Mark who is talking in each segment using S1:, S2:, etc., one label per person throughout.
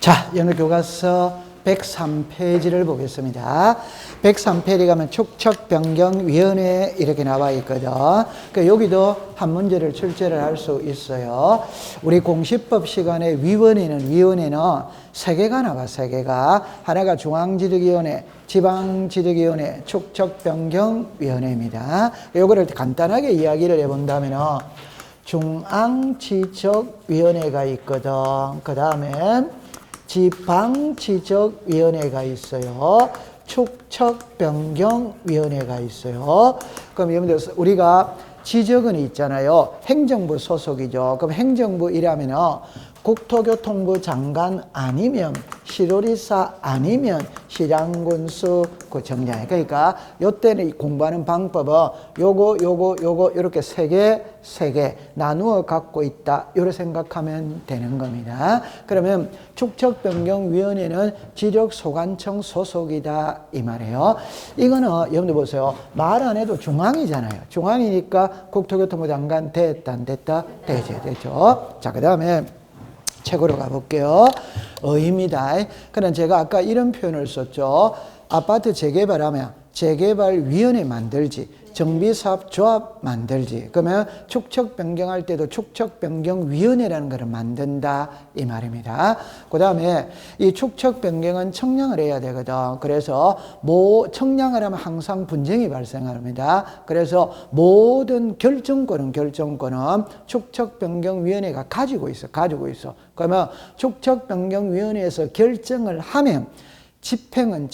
S1: 자, 영어 교과서 103페이지를 보겠습니다. 103페이지 가면 축척변경위원회 이렇게 나와 있거든. 그러니까 여기도 한 문제를 출제를 할 수 있어요. 우리 공시법 시간에 위원회는 세 개가 나와, 세 개가. 하나가 중앙지적위원회, 지방지적위원회, 축척변경위원회입니다. 요거를 간단하게 이야기를 해본다면 중앙지적위원회가 있거든. 그 다음에 지방지적위원회가 있어요. 축척변경위원회가 있어요. 그럼 여러분들 우리가 지적은 있잖아요. 행정부 소속이죠. 그럼 행정부 이라면 국토교통부 장관 아니면 시도지사 아니면 시장군수 구청장. 그러니까 요때는 공부하는 방법은 요거 이렇게 세 개 나누어 갖고 있다. 이렇게 생각하면 되는 겁니다. 그러면 축척변경위원회는 지적소관청 소속이다 이 말이에요. 이거는 여러분들 보세요. 말 안 해도 중앙이잖아요. 중앙이니까 국토교통부 장관 됐다 안 됐다? 되죠. 자, 그 다음에 책으로 가볼게요. 의입니다. 그럼 제가 아까 이런 표현을 썼죠. 아파트 재개발하면 재개발위원회 만들지, 정비사업조합 만들지. 그러면 축척변경할 때도 축척변경위원회라는 것을 만든다 이 말입니다. 그 다음에 이 축척변경은 청량을 해야 되거든. 그래서 청량을 하면 항상 분쟁이 발생합니다. 그래서 모든 결정권은 축척변경위원회가 가지고 있어. 그러면 축척변경위원회에서 결정을 하면 집행은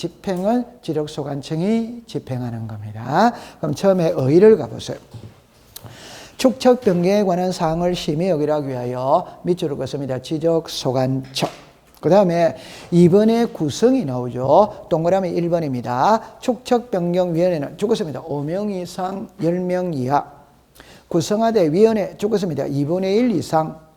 S1: 지적소관청이 집행하는 겁니다. 그럼 처음에 의의를 가보세요. 축척변경에 관한 사항을 심히 여기라기 위하여 밑줄을 긋습니다. 지적소관청. 그 다음에 2번에 구성이 나오죠. 동그라미 1번입니다. 축척변경위원회는 죽었습니다. 5명 이상 10명 이하. 구성하되 위원회 죽었습니다. 2분의 1 이상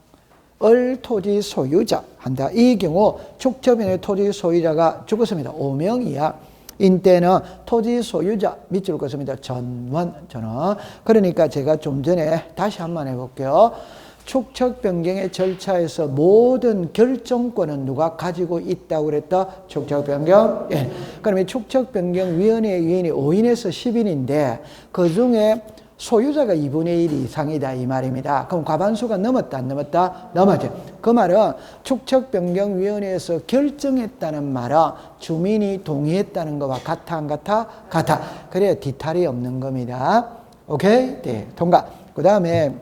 S1: 을 토지 소유자 한다. 이 경우 축척변경의 토지 소유자가 죽었습니다. 5명 이하. 인때는 토지 소유자 밑줄 긋습니다. 전원. 그러니까 제가 좀 전에 다시 한번 해볼게요. 축척변경의 절차에서 모든 결정권은 누가 가지고 있다고 그랬다? 축척변경. 예. 그러면 축척변경위원회 위원이 5인에서 10인인데 그 중에 소유자가 2분의 1 이상이다 이 말입니다. 그럼 과반수가 넘었다 안 넘었다? 넘었죠. 그 말은 축척변경위원회에서 결정했다는 말은 주민이 동의했다는 것과 같아 안 같아? 같아. 그래야 뒤탈이 없는 겁니다. 오케이? 네, 통과. 그 다음에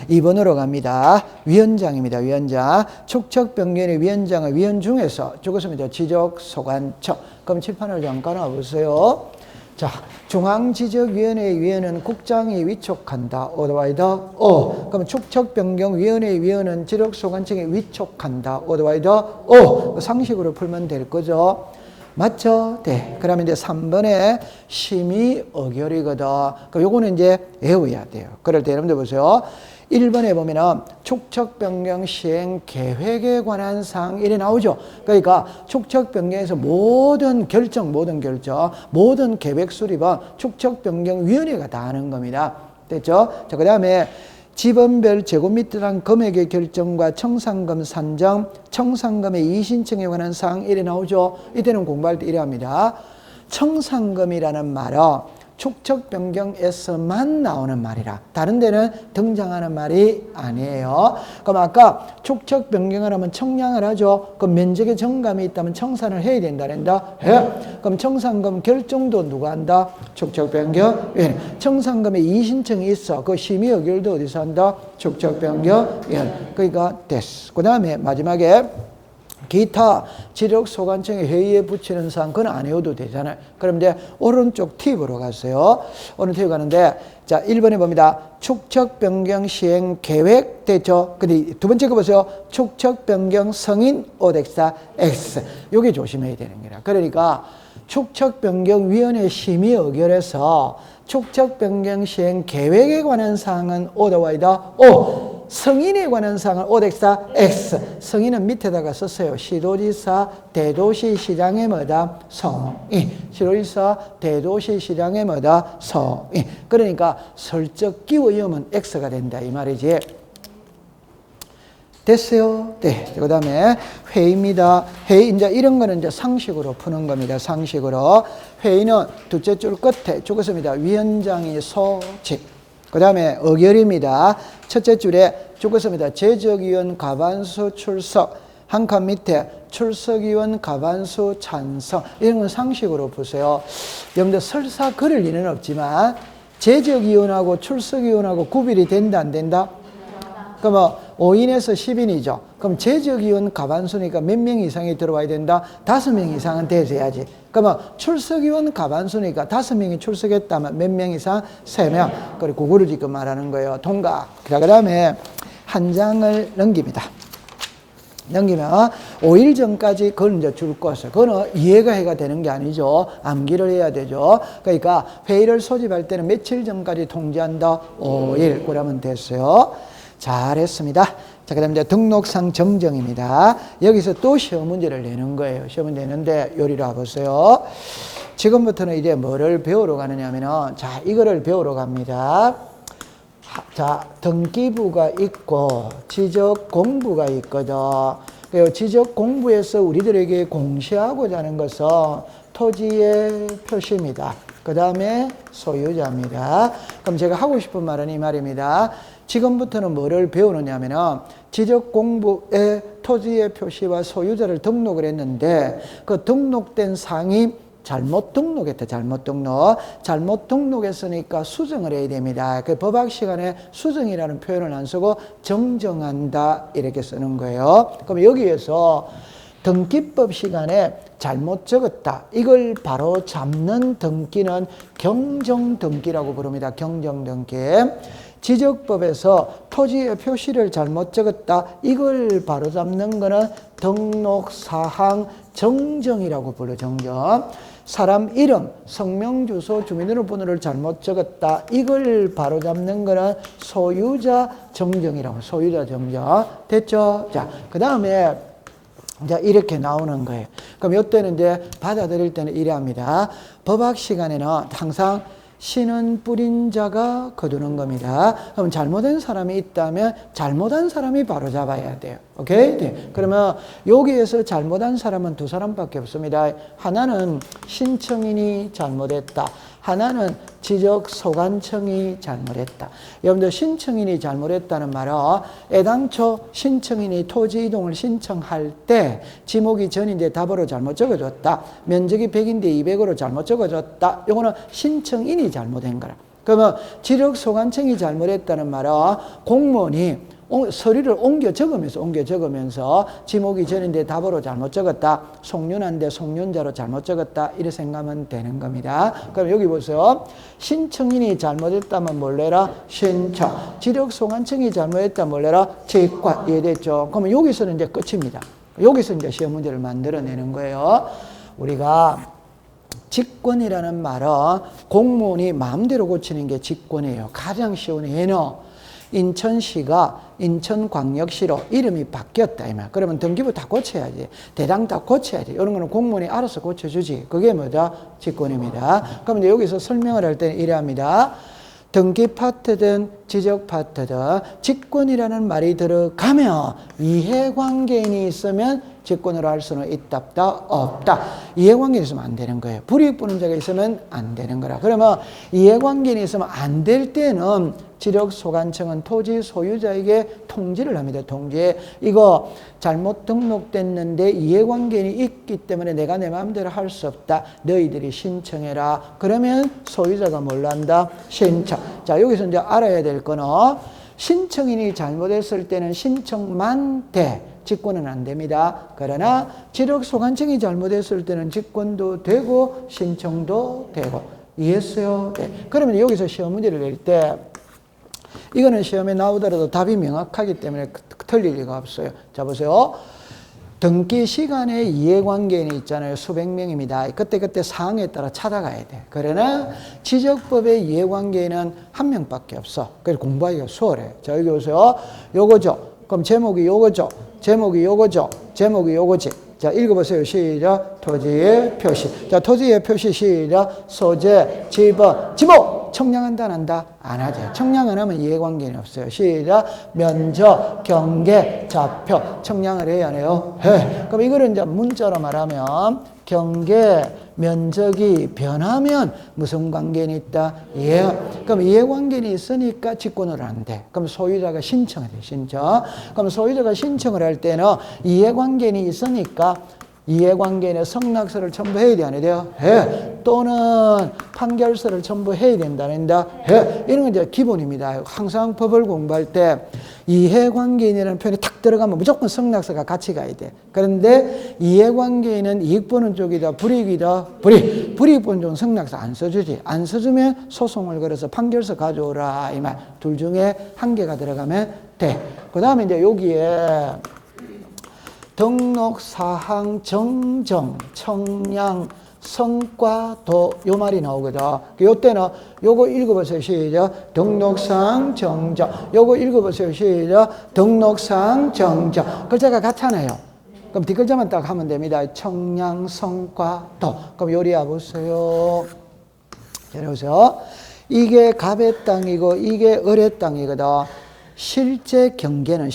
S1: 2번으로 갑니다. 위원장입니다. 위원장. 축척변경의 위원장은 위원 중에서 죽었습니다. 지적소관청. 그럼 칠판을 잠깐 와보세요. 자, 중앙지적위원회 위원은 국장이 위촉한다. 어드바이더 오. 그럼 축척변경위원회 위원은 지적소관청에 위촉한다. 어드바이더 오. 상식으로 풀면 될 거죠. 맞죠? 네. 그러면 이제 3번에 심의 의결이거든. 그럼 요거는 이제 외워야 돼요. 그럴 때 여러분들 보세요. 1번에 보면은 축척변경 시행 계획에 관한 사항 이래 나오죠. 그러니까 축척변경에서 모든 결정, 모든 계획 수립은 축척변경위원회가 다 하는 겁니다. 됐죠? 자, 그 다음에 지번별 제곱미터당 금액의 결정과 청산금 산정, 청산금의 이의신청에 관한 사항 이래 나오죠. 이때는 공부할 때 이래 합니다. 청산금이라는 말은 축척변경에서만 나오는 말이라 다른 데는 등장하는 말이 아니에요. 그럼 아까 축척변경을 하면 청량을 하죠. 그럼 면적에 정감이 있다면 청산을 해야 된다. 해. 그럼 청산금 결정도 누가 한다? 축척변경. 예. 청산금에 이의신청이 있어. 그 심의 의결도 어디서 한다? 축척변경. 예. 그러니까 됐어. 그 다음에 마지막에 기타 지적소관청의 회의에 붙이는 사항 그건 안 외워도 되잖아요. 그럼 이제 오른쪽 팁으로 갔어요. 오른쪽 팁 가는데 자 1번에 봅니다. 축척변경 시행 계획 됐죠. 근데 두 번째 거 보세요. 축척변경 성인 오덱사 X. 요게 조심해야 되는 거라. 그러니까 축척변경위원회 심의 의결에서 축척변경 시행 계획에 관한 사항은 오더와이더 O. 성인에 관한 사항은 오덱사 X. 성인은 밑에다가 썼어요. 시도지사, 대도시, 시장의 뭐다? 성인. 시도지사, 대도시, 시장의 뭐다? 성인. 그러니까 설적 끼워 이으면 X가 된다 이 말이지. 됐어요? 네. 그 다음에 회의입니다. 회의, 이제 이런 거는 이제 상식으로 푸는 겁니다. 상식으로. 회의는 둘째 줄 끝에 죽었습니다. 위원장이 소집. 그 다음에 의결입니다. 첫째 줄에 죽었습니다. 제적위원 과반수 출석. 한 칸 밑에 출석위원 과반수 찬성. 이런 건 상식으로 보세요. 여러분들 설사 그럴 리는 없지만 제적위원하고 출석위원하고 구별이 된다 안 된다? 그러면 5인에서 10인이죠. 그럼 제적위원 과반수니까 몇 명 이상이 들어와야 된다? 5명 이상은 돼야지. 그러면 출석위원 과반수니까 5명이 출석했다면 몇 명 이상? 3명. 그리고 그거를 지금 말하는 거예요. 통과. 자, 그 다음에 한 장을 넘깁니다. 넘기면 5일 전까지 그걸 이제 줄 것을. 그거는 이해가 해가 되는 게 아니죠. 암기를 해야 되죠. 그러니까 회의를 소집할 때는 며칠 전까지 통지한다? 5일. 그러면 됐어요. 잘했습니다. 자, 그 다음에 이제 등록상 정정입니다. 여기서 또 시험 문제를 내는 거예요. 시험 문제 내는데 요리를 와보세요. 지금부터는 이제 뭐를 배우러 가느냐 하면은, 자, 이거를 배우러 갑니다. 자, 등기부가 있고 지적 공부가 있거든. 그 지적 공부에서 우리들에게 공시하고자 하는 것은 토지의 표시입니다. 그 다음에 소유자입니다. 그럼 제가 하고 싶은 말은 이 말입니다. 지금부터는 뭐를 배우느냐면은 지적 공부에 토지의 표시와 소유자를 등록을 했는데 그 등록된 상이 잘못 등록했다. 잘못 등록했으니까 수정을 해야 됩니다. 그 법학 시간에 수정이라는 표현을 안 쓰고 정정한다 이렇게 쓰는 거예요. 그럼 여기에서 등기법 시간에 잘못 적었다. 이걸 바로 잡는 등기는 경정등기라고 부릅니다. 경정등기. 지적법에서 토지의 표시를 잘못 적었다. 이걸 바로 잡는 거는 등록사항 정정이라고 불러. 정정. 사람 이름, 성명, 주소, 주민등록번호를 잘못 적었다. 이걸 바로 잡는 거는 소유자 정정이라고. 소유자 정정. 됐죠? 자, 그 다음에 이제 이렇게 나오는 거예요. 그럼 이때는 이제 받아들일 때는 이래 합니다. 법학 시간에는 항상 씨는 뿌린 자가 거두는 겁니다. 그럼 잘못된 사람이 있다면 잘못한 사람이 바로 잡아야 돼요. 오케이? 네. 그러면 여기에서 잘못한 사람은 두 사람밖에 없습니다. 하나는 신청인이 잘못했다. 하나는 지적소관청이 잘못했다. 여러분들 신청인이 잘못했다는 말은 애당초 신청인이 토지 이동을 신청할 때 지목이 전인데 답으로 잘못 적어줬다. 면적이 100인데 200으로 잘못 적어줬다. 이거는 신청인이 잘못한 거라. 그러면 지적소관청이 잘못했다는 말은 공무원이 서류를 옮겨 적으면서 지목이 전인데 답으로 잘못 적었다. 송년한데 송년자로 잘못 적었다. 이렇게 생각하면 되는 겁니다. 그럼 여기 보세요. 신청인이 잘못했다면 뭘래라? 신청. 지적소관청이 잘못했다면 뭘래라? 직관. 이해됐죠? 그러면 여기서는 이제 끝입니다. 여기서 이제 시험 문제를 만들어내는 거예요. 우리가 직권이라는 말은 공무원이 마음대로 고치는 게 직권이에요. 가장 쉬운 예는 인천시가 인천광역시로 이름이 바뀌었다. 이 말. 그러면 등기부 다 고쳐야지. 대당 다 고쳐야지. 이런 거는 공무원이 알아서 고쳐주지. 그게 뭐다? 직권입니다. 그럼 이제 여기서 설명을 할 때는 이래 합니다. 등기 파트든 지적 파트든 직권이라는 말이 들어가면 이해관계인이 있으면 직권으로 할 수는 있다, 없다. 이해관계인이 있으면 안 되는 거예요. 불이익분자가 있으면 안 되는 거라. 그러면 이해관계인이 있으면 안 될 때는 지적소관청은 토지 소유자에게 통지를 합니다. 통지. 이거 잘못 등록됐는데 이해관계인이 있기 때문에 내가 내 마음대로 할 수 없다. 너희들이 신청해라. 그러면 소유자가 뭘로 한다? 신청. 자, 여기서 이제 알아야 될 거는 신청인이 잘못했을 때는 신청만 돼. 직권은 안 됩니다. 그러나 지적소관청이 잘못했을 때는 직권도 되고 신청도 되고. 이해했어요? 네. 그러면 여기서 시험 문제를 낼 때 이거는 시험에 나오더라도 답이 명확하기 때문에 틀릴 리가 없어요. 자, 보세요. 등기 시간에 이해관계인이 있잖아요. 수백 명입니다. 그때 사항에 따라 찾아가야 돼. 그러나 지적법의 이해관계인은 한 명밖에 없어. 그래서 공부하기가 수월해. 자, 여기 보세요. 요거죠. 그럼 제목이 요거죠. 제목이 요거죠. 제목이 요거지. 자, 읽어보세요. 시작. 토지의 표시. 자, 토지의 표시 시작. 소재, 지번, 지목. 청량한다 안 한다? 안 하지. 청량 안 하면 이해관계는 없어요. 시작. 면적, 경계, 좌표. 청량을 해야 해요? 해. 그럼 이거를 이제 문자로 말하면 경계, 면적이 변하면 무슨 관계는 있다? 그럼 이해관계는 있으니까 직권을 안 돼. 그럼 소유자가 신청을 해. 신청. 그럼 소유자가 신청을 할 때는 이해관계는 있으니까 이해관계인의 성낙서를 첨부해야 돼, 안 해야 돼요? 해. 또는 판결서를 첨부해야 된다, 안 된다? 해. 이런 건 이제 기본입니다. 항상 법을 공부할 때 이해관계인이라는 표현이 탁 들어가면 무조건 성낙서가 같이 가야 돼. 그런데 이해관계인은 이익 보는 쪽이다, 불이익이다, 불이익 보는 쪽은 성낙서 안 써주지. 안 써주면 소송을 걸어서 판결서 가져오라, 이 말. 둘 중에 한 개가 들어가면 돼. 그 다음에 이제 여기에 등록 사항 정정 청량 성과도 요 말이 나오거든. 요때는 요거 읽어보세요. 시작. 등록사항 정정. 요거 읽어보세요. 시작. 등록사항 정정. 글자가 같잖아요. 그럼 뒷글자만 딱 하면 됩니다. 청량 성과도. 그럼 요리해 보세요. 여보세요. 이게 갑의 땅이고 이게 을의 땅이거든. 실제 경계는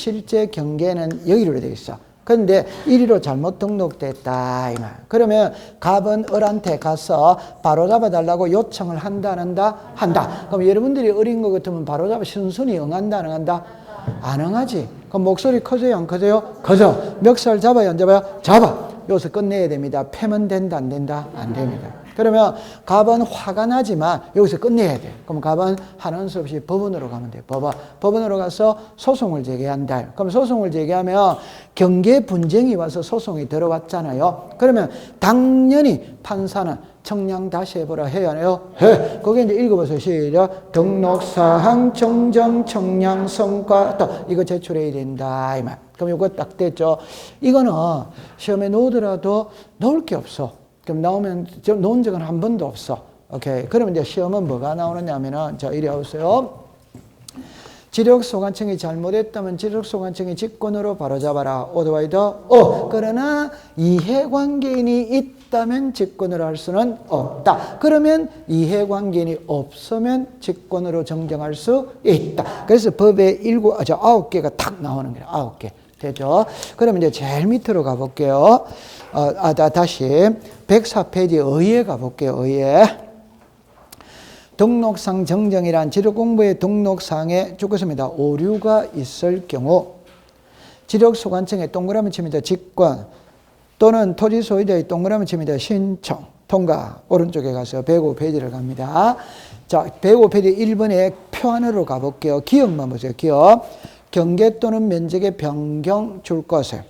S1: 여기로 되어 있어. 그런데 1위로 잘못 등록됐다 이 말. 그러면 갑은 을한테 가서 바로잡아달라고 요청을 한다 안 한다? 한다. 그럼 여러분들이 을인 것 같으면 바로잡아 순순히 응한다 안 응한다? 안 응하지. 그럼 목소리 커져요 안 커져요? 커져. 멱살 잡아요 안 잡아요? 잡아. 여기서 끝내야 됩니다. 패면 된다 안 된다? 안 됩니다. 그러면 갑은 화가 나지만 여기서 끝내야 돼. 그럼 갑은 하는 수 없이 법원으로 가면 돼. 법원으로 가서 소송을 제기한다. 그럼 소송을 제기하면 경계 분쟁이 와서 소송이 들어왔잖아요. 그러면 당연히 판사는 청량 다시 해보라 해야 해요? 해. 거기 이제 읽어보세요. 시작. 등록사항 정정 청량 성과 또 이거 제출해야 된다 이 말. 그럼 이거 딱 됐죠. 이거는 시험에 놓으더라도 놓을 게 없어. 그럼 나오면 놓은 적은 한 번도 없어. 오케이. 그러면 이제 시험은 뭐가 나오느냐 하면은 자 이리 오세요. 지력소관청이 잘못했다면 지력소관청이 직권으로 바로잡아라. 오더와이더 그러나 이해관계인이 있다면 직권으로 할 수는 없다. 그러면 이해관계인이 없으면 직권으로 정정할 수 있다. 그래서 법에 9개가 탁 나오는 거예요. 9개. 되죠? 그러면 이제 제일 밑으로 가볼게요. 다시 104페이지 의에 가볼게요. 의에. 등록상 정정이란 지력공부의 등록상에 죽었습니다. 오류가 있을 경우 지력소관청에 동그라미 칩니다. 직권 또는 토지 소유자의 동그라미 칩니다. 신청 통과. 오른쪽에 가서 105페이지를 갑니다. 자, 105페이지 1번에 표 안으로 가볼게요. 기억만 보세요. 기억. 경계 또는 면적의 변경 줄 것을.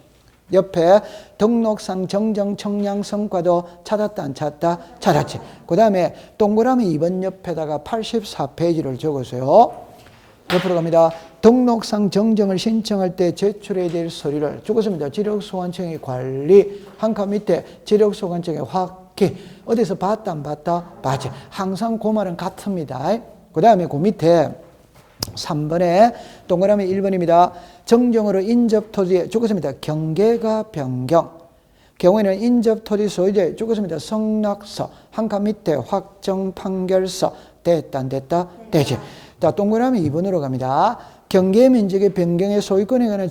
S1: 옆에 등록상 정정 청량 성과도 찾았다 안 찾았다? 찾았지. 그 다음에 동그라미 2번 옆에다가 84페이지를 적으세요. 옆으로 갑니다. 등록상 정정을 신청할 때 제출해야 될 서류를 적었습니다. 지력소관청의 관리. 한 칸 밑에 지력소관청의 확기. 어디서 봤다 안 봤다? 봤지. 항상 그 말은 같습니다. 그 다음에 그 밑에 3번에 동그라미 1번입니다. 정정으로 인접토지에 죽었습니다. 경계가 변경. 경우에는 인접토지 소유자에 죽었습니다. 성낙서. 한 칸 밑에 확정 판결서. 됐다 안 됐다? 되지. 자, 동그라미 2번으로 갑니다. 경계 면적의 변경의 소유권에 관한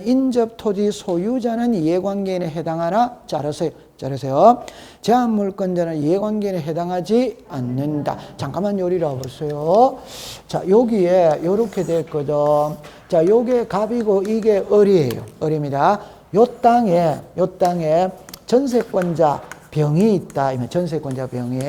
S1: 인접토지 소유자는 이해관계인에 해당하나? 잘하세요. 제한물권자는 이해관계인에 해당하지 않는다. 잠깐만 요리를 해보세요. 자, 여기에 요렇게 됐거든. 자, 요게 갑이고 이게 을이에요. 을입니다. 요 땅에 전세권자 병이 있다. 전세권자 병이.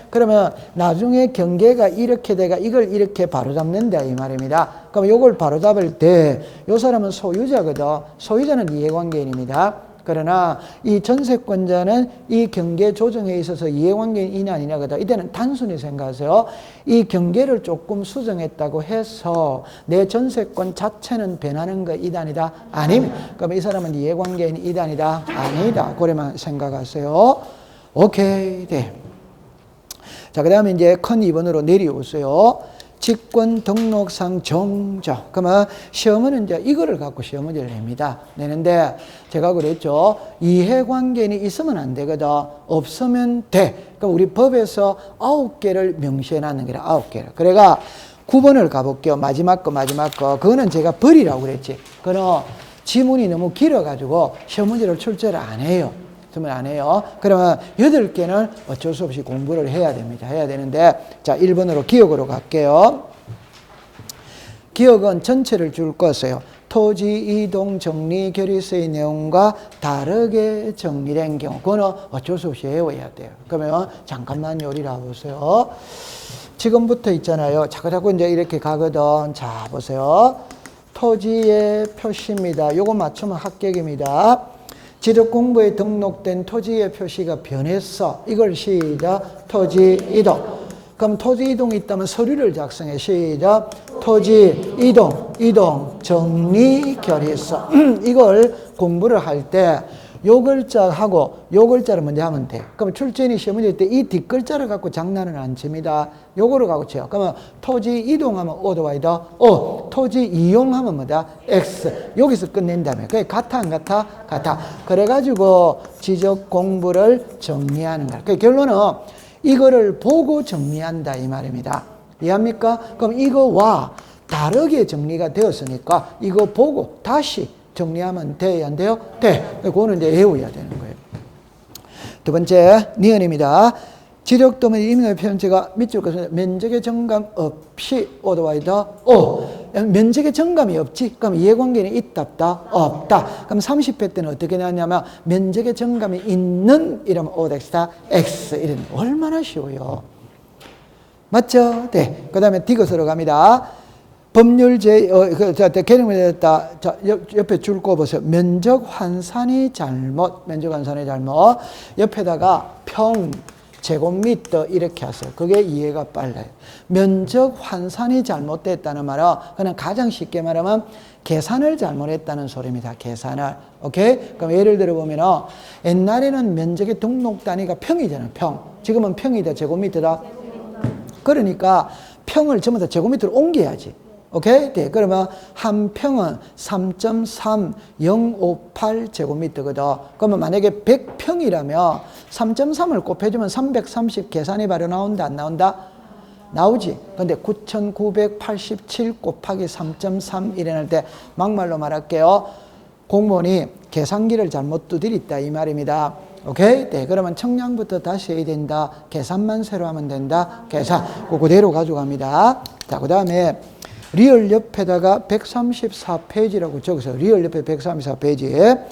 S1: 그러면 나중에 경계가 이렇게 돼가 이걸 이렇게 바로잡는다 이 말입니다. 그럼 요걸 바로잡을 때 요 사람은 소유자거든. 소유자는 이해관계인입니다. 그러나 이 전세권자는 이 경계 조정에 있어서 이해관계인이 아니냐거든. 이때는 단순히 생각하세요. 이 경계를 조금 수정했다고 해서 내 전세권 자체는 변하는 거 이단이다? 아닙니다. 그럼 이 사람은 이해관계인이 이단이다? 아니다. 그래만 생각하세요. 오케이. 네. 자, 그 다음에 이제 큰 2번으로 내려오세요. 직권 등록상 정정. 그러면 시험은 이제 이거를 갖고 시험 문제를 냅니다. 내는데 제가 그랬죠. 이해관계는 있으면 안 되거든. 없으면 돼. 그러니까 우리 법에서 9개를 명시해 놨는 게 9개를. 그래가 9번을 가볼게요. 마지막 거. 그거는 제가 버리라고 그랬지. 그거는 지문이 너무 길어가지고 시험 문제를 출제를 안 해요. 그러면 8개는 어쩔 수 없이 공부를 해야 됩니다. 해야 되는데, 자, 1번으로 기억으로 갈게요. 기억은 전체를 줄 것이에요. 토지 이동 정리 결의서의 내용과 다르게 정리된 경우. 그거는 어쩔 수 없이 외워야 돼요. 그러면 잠깐만 요리라 보세요. 지금부터 있잖아요. 자꾸 이제 이렇게 가거든. 자, 보세요. 토지의 표시입니다. 요거 맞추면 합격입니다. 지적 공부에 등록된 토지의 표시가 변했어. 이걸 시작. 토지 이동. 그럼 토지 이동이 있다면 서류를 작성해. 시작. 토지 이동 정리 결의서. 이걸 공부를 할 때 요 글자하고 요 글자를 먼저 하면 돼. 그럼 출제인이 시험 문제 때 이 뒷글자를 갖고 장난은 안 칩니다. 요거를 갖고 쳐요. 그러면 토지 이동하면 O도와이더 O. 토지 이용하면 뭐다? X. 여기서 끝낸다며. 그게 같아 안 같아? 같아. 그래가지고 지적 공부를 정리하는 거야. 그 결론은 이거를 보고 정리한다 이 말입니다. 이해합니까? 그럼 이거와 다르게 정리가 되었으니까 이거 보고 다시 정리하면 돼야 안 돼요? 돼. 그거는 이제 외워야 되는 거예요. 두 번째, 니은입니다. 지적 도면 임의의 표현체가 밑줄 것은 면적의 정감 없이 오도와이더 오. 면적의 정감이 없지? 그럼 이해관계는 있다, 없다. 그럼 30회 때는 어떻게 나왔냐면 면적의 정감이 있는 이러면 오덱스다 X. 이런 얼마나 쉬워요. 맞죠? 네. 그 다음에 디귿으로 갑니다. 법률 개념을 내렸다. 자, 옆에 줄 거 보세요. 면적 환산이 잘못. 옆에다가 평, 제곱미터 이렇게 하세요. 그게 이해가 빨라요. 면적 환산이 잘못됐다는 말은 그냥 가장 쉽게 말하면 계산을 잘못했다는 소리입니다. 계산을. 오케이? 그럼 예를 들어 보면은 옛날에는 면적의 등록 단위가 평이잖아요. 평. 지금은 평이다, 제곱미터다. 그러니까 평을 전부 다 제곱미터로 옮겨야지. 오케이? 네. 그러면 한 평은 3.3058 제곱미터거든. 그러면 만약에 100평이라면 3.3을 곱해주면 330 계산이 바로 나온다, 안 나온다? 나오지. 근데 9987 곱하기 3.3 이래낼 때 막말로 말할게요. 공무원이 계산기를 잘못 두드렸다 이 말입니다. 오케이? 네. 그러면 청량부터 다시 해야 된다. 계산만 새로 하면 된다. 계산. 그대로 가져갑니다. 자, 그 다음에 리얼 옆에다가 134페이지라고 적어서 리얼 옆에 134페이지에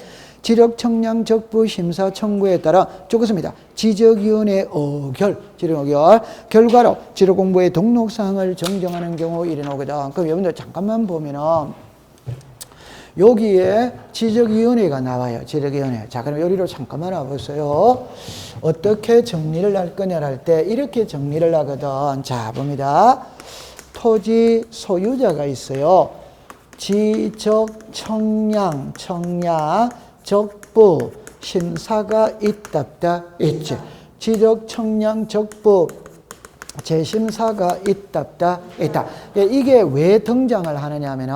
S1: 지적 청량 적부 심사 청구에 따라 적었습니다. 지적위원회 의결, 결과로 지적 공부의 등록사항을 정정하는 경우 이래 나오거든. 그럼 여러분들 잠깐만 보면은 여기에 지적위원회가 나와요. 지적위원회. 자, 그럼 여기로 잠깐만 와보세요. 어떻게 정리를 할 거냐 할 때 이렇게 정리를 하거든. 자, 봅니다. 토지 소유자가 있어요. 지적 청량 적부 심사가 있답다 있지. 지적 청량 적부 재심사가 있답다 있다. 이게 왜 등장을 하느냐 하면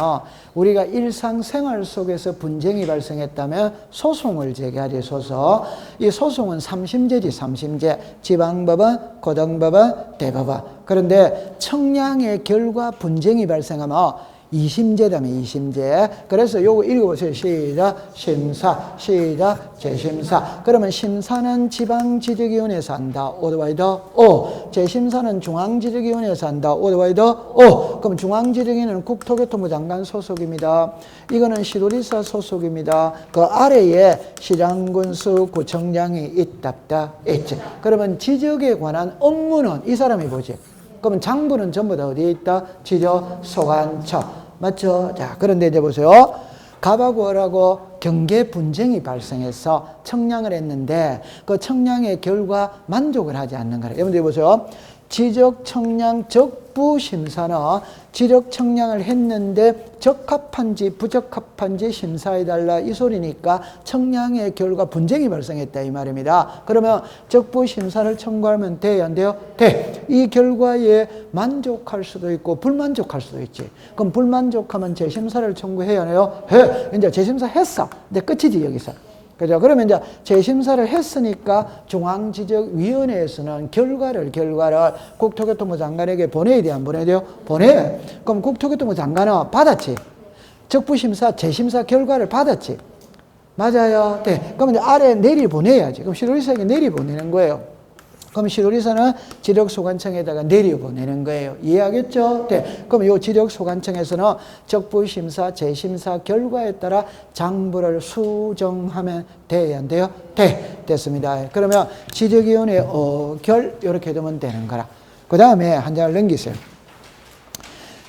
S1: 우리가 일상생활 속에서 분쟁이 발생했다면 소송을 제기하지. 소송. 이 소송은 3심제지. 3심제. 지방법원, 고등법원, 대법원. 그런데 청량의 결과 분쟁이 발생하면 2심제다면 2심제. 그래서 요거 읽어보세요. 시작. 심사. 시작. 재심사. 그러면 심사는 지방지적위원회에서 한다. 오더와이더 오. 재심사는 중앙지적위원회에서 한다. 오더와이더 오. 그럼 중앙지적위원회는 국토교통부 장관 소속입니다. 이거는 시도지사 소속입니다. 그 아래에 시장군수 구청장이 있답다. 있지. 그러면 지적에 관한 업무는 이 사람이 보지. 그러면 장부는 전부 다 어디에 있다? 지적 소관처. 맞죠? 자, 그런데 이제 보세요. 갑하고 을하고 경계 분쟁이 발생해서 청량을 했는데 그 청량의 결과 만족을 하지 않는 거예요. 여러분들 보세요. 지적 청량 적부 심사는 지적 청량을 했는데 적합한지 부적합한지 심사해달라 이 소리니까 청량의 결과 분쟁이 발생했다 이 말입니다. 그러면 적부 심사를 청구하면 돼요 안 돼요? 돼. 이 결과에 만족할 수도 있고 불만족할 수도 있지. 그럼 불만족하면 재심사를 청구해야 해요? 해. 이제 재심사 했어. 근데 끝이지 여기서. 그죠? 그러면 이제 재심사를 했으니까 중앙지적위원회에서는 결과를 국토교통부 장관에게 보내야 돼요? 안 보내야 돼요? 보내. 그럼 국토교통부 장관은 받았지? 적부심사, 재심사 결과를 받았지? 맞아요. 네. 그럼 이제 아래 내리 보내야지. 그럼 시도지사에게 내리 보내는 거예요. 그럼 시도지사는 지력소관청에다가 내려보내는 거예요. 이해하겠죠? 네. 그럼 이 지력소관청에서는 적부심사, 재심사 결과에 따라 장부를 수정하면 돼야 안 돼요? 돼. 됐습니다. 그러면 지적위원회 어결 이렇게 되면 되는 거라. 그 다음에 한 장을 넘기세요.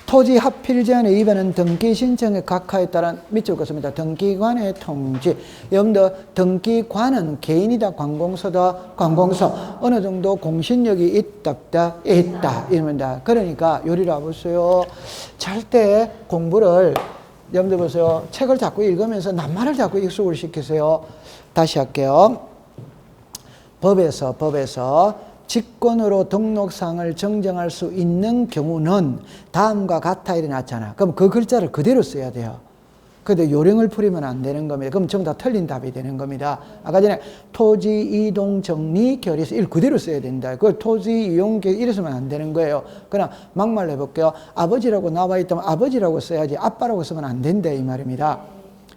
S1: 토지 합필 제한의 위반은 등기 신청의 각하에 따른 밑줄 긋습니다. 등기관의 통지. 여러분들 등기관은 개인이다 관공서다 관공서. 어느 정도 공신력이 있다 이럽니다. 그러니까 요리를 와보세요. 절대 공부를 여러분들 보세요. 책을 자꾸 읽으면서 낱말을 자꾸 익숙을 시키세요. 다시 할게요. 법에서 직권으로 등록상을 정정할 수 있는 경우는 다음과 같아 이래 놨잖아. 그럼 그 글자를 그대로 써야 돼요. 근데 요령을 부리면 안 되는 겁니다. 그럼 전부 다 틀린 답이 되는 겁니다. 아까 전에 토지 이동 정리 결의서 일 그대로 써야 된다. 그 토지 이용 결의 이랬으면 안 되는 거예요. 그냥 막말로 해볼게요. 아버지라고 나와 있다면 아버지라고 써야지 아빠라고 쓰면 안 된다 이 말입니다.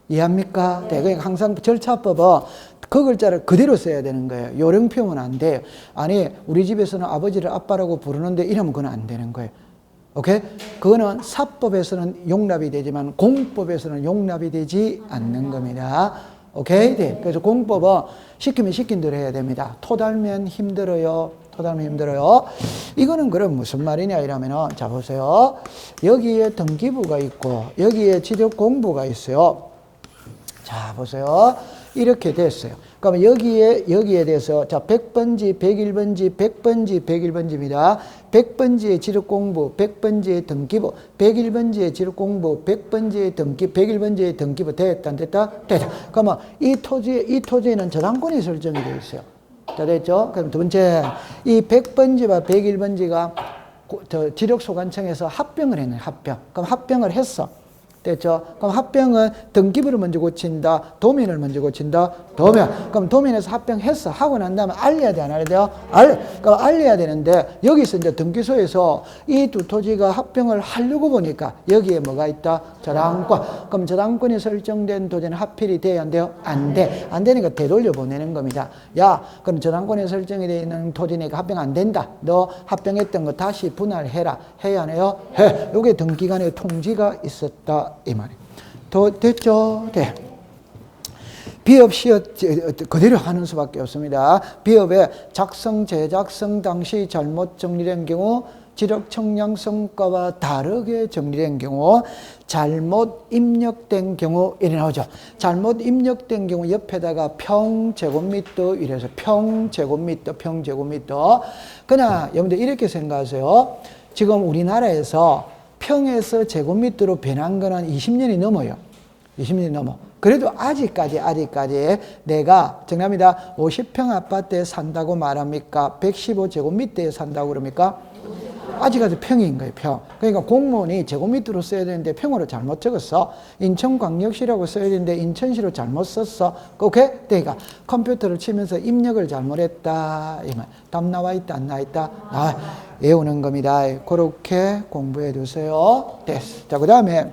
S1: 이해합니까? 네. 그러니까 항상 절차법은 그 글자를 그대로 써야 되는 거예요. 요령 표현은 안 돼요. 아니 우리 집에서는 아버지를 아빠라고 부르는데 이러면 그건 안 되는 거예요. 오케이? 그거는 사법에서는 용납이 되지만 공법에서는 용납이 되지 않는 겁니다. 오케이? 네. 그래서 공법은 시키면 시킨 대로 해야 됩니다. 토달면 힘들어요. 이거는 그럼 무슨 말이냐 이러면은 자 보세요. 여기에 등기부가 있고 여기에 지적공부가 있어요. 자 보세요. 이렇게 됐어요. 그러면 여기에 대해서 자 100번지, 101번지, 100번지, 101번지입니다. 100번지의 지력공부, 100번지의 등기부, 101번지의 지력공부, 100번지의 등기, 101번지의 등기부 됐다 안 됐다? 됐다. 그러면 이 토지에는 저당권이 설정이 되어 있어요. 자 됐죠? 그럼 두 번째 이 100번지와 101번지가 지력소관청에서 합병을 했네. 합병. 그럼 합병을 했어. 됐죠? 그럼 합병은 등기부를 먼저 고친다, 도면을 먼저 고친다, 도면. 그럼 도면에서 합병했어. 하고 난 다음에 알려야 돼, 안 알려야 돼요? 그럼 알려야 되는데, 여기서 이제 등기소에서 이 두 토지가 합병을 하려고 보니까, 여기에 뭐가 있다? 저당권. 그럼 저당권이 설정된 토지는 합필이 돼야 안 돼요? 안 돼. 안 되니까 되돌려 보내는 겁니다. 야, 그럼 저당권이 설정이 되어 있는 토지니까 합병 안 된다. 너 합병했던 거 다시 분할해라. 해야 안 해요? 해. 요게 등기관의 통지가 있었다. 이 말이에요. 됐죠? 네. 비업 시업 그대로 하는 수밖에 없습니다. 비업의 작성, 재작성 당시 잘못 정리된 경우, 지력 청량 성과와 다르게 정리된 경우, 잘못 입력된 경우 이래 나오죠. 잘못 입력된 경우 옆에다가 평제곱미터 이래서 평제곱미터. 그러나 여러분들 이렇게 생각하세요. 지금 우리나라에서 평에서 제곱미터로 변한 거는 20년이 넘어요. 20년이 넘어. 그래도 아직까지 내가 정답입니다. 50평 아파트에 산다고 말합니까? 115제곱미터에 산다고 그럽니까? 아직까지 평인 거예요, 평. 그러니까 공무원이 제곱미터로 써야 되는데 평으로 잘못 적었어. 인천광역시라고 써야 되는데 인천시로 잘못 썼어. 오케이? 그러니까 컴퓨터를 치면서 입력을 잘못했다. 이 말. 답 나와 있다, 안 나와 있다? 외우는 겁니다. 그렇게 공부해 두세요. 됐어. 자, 그 다음에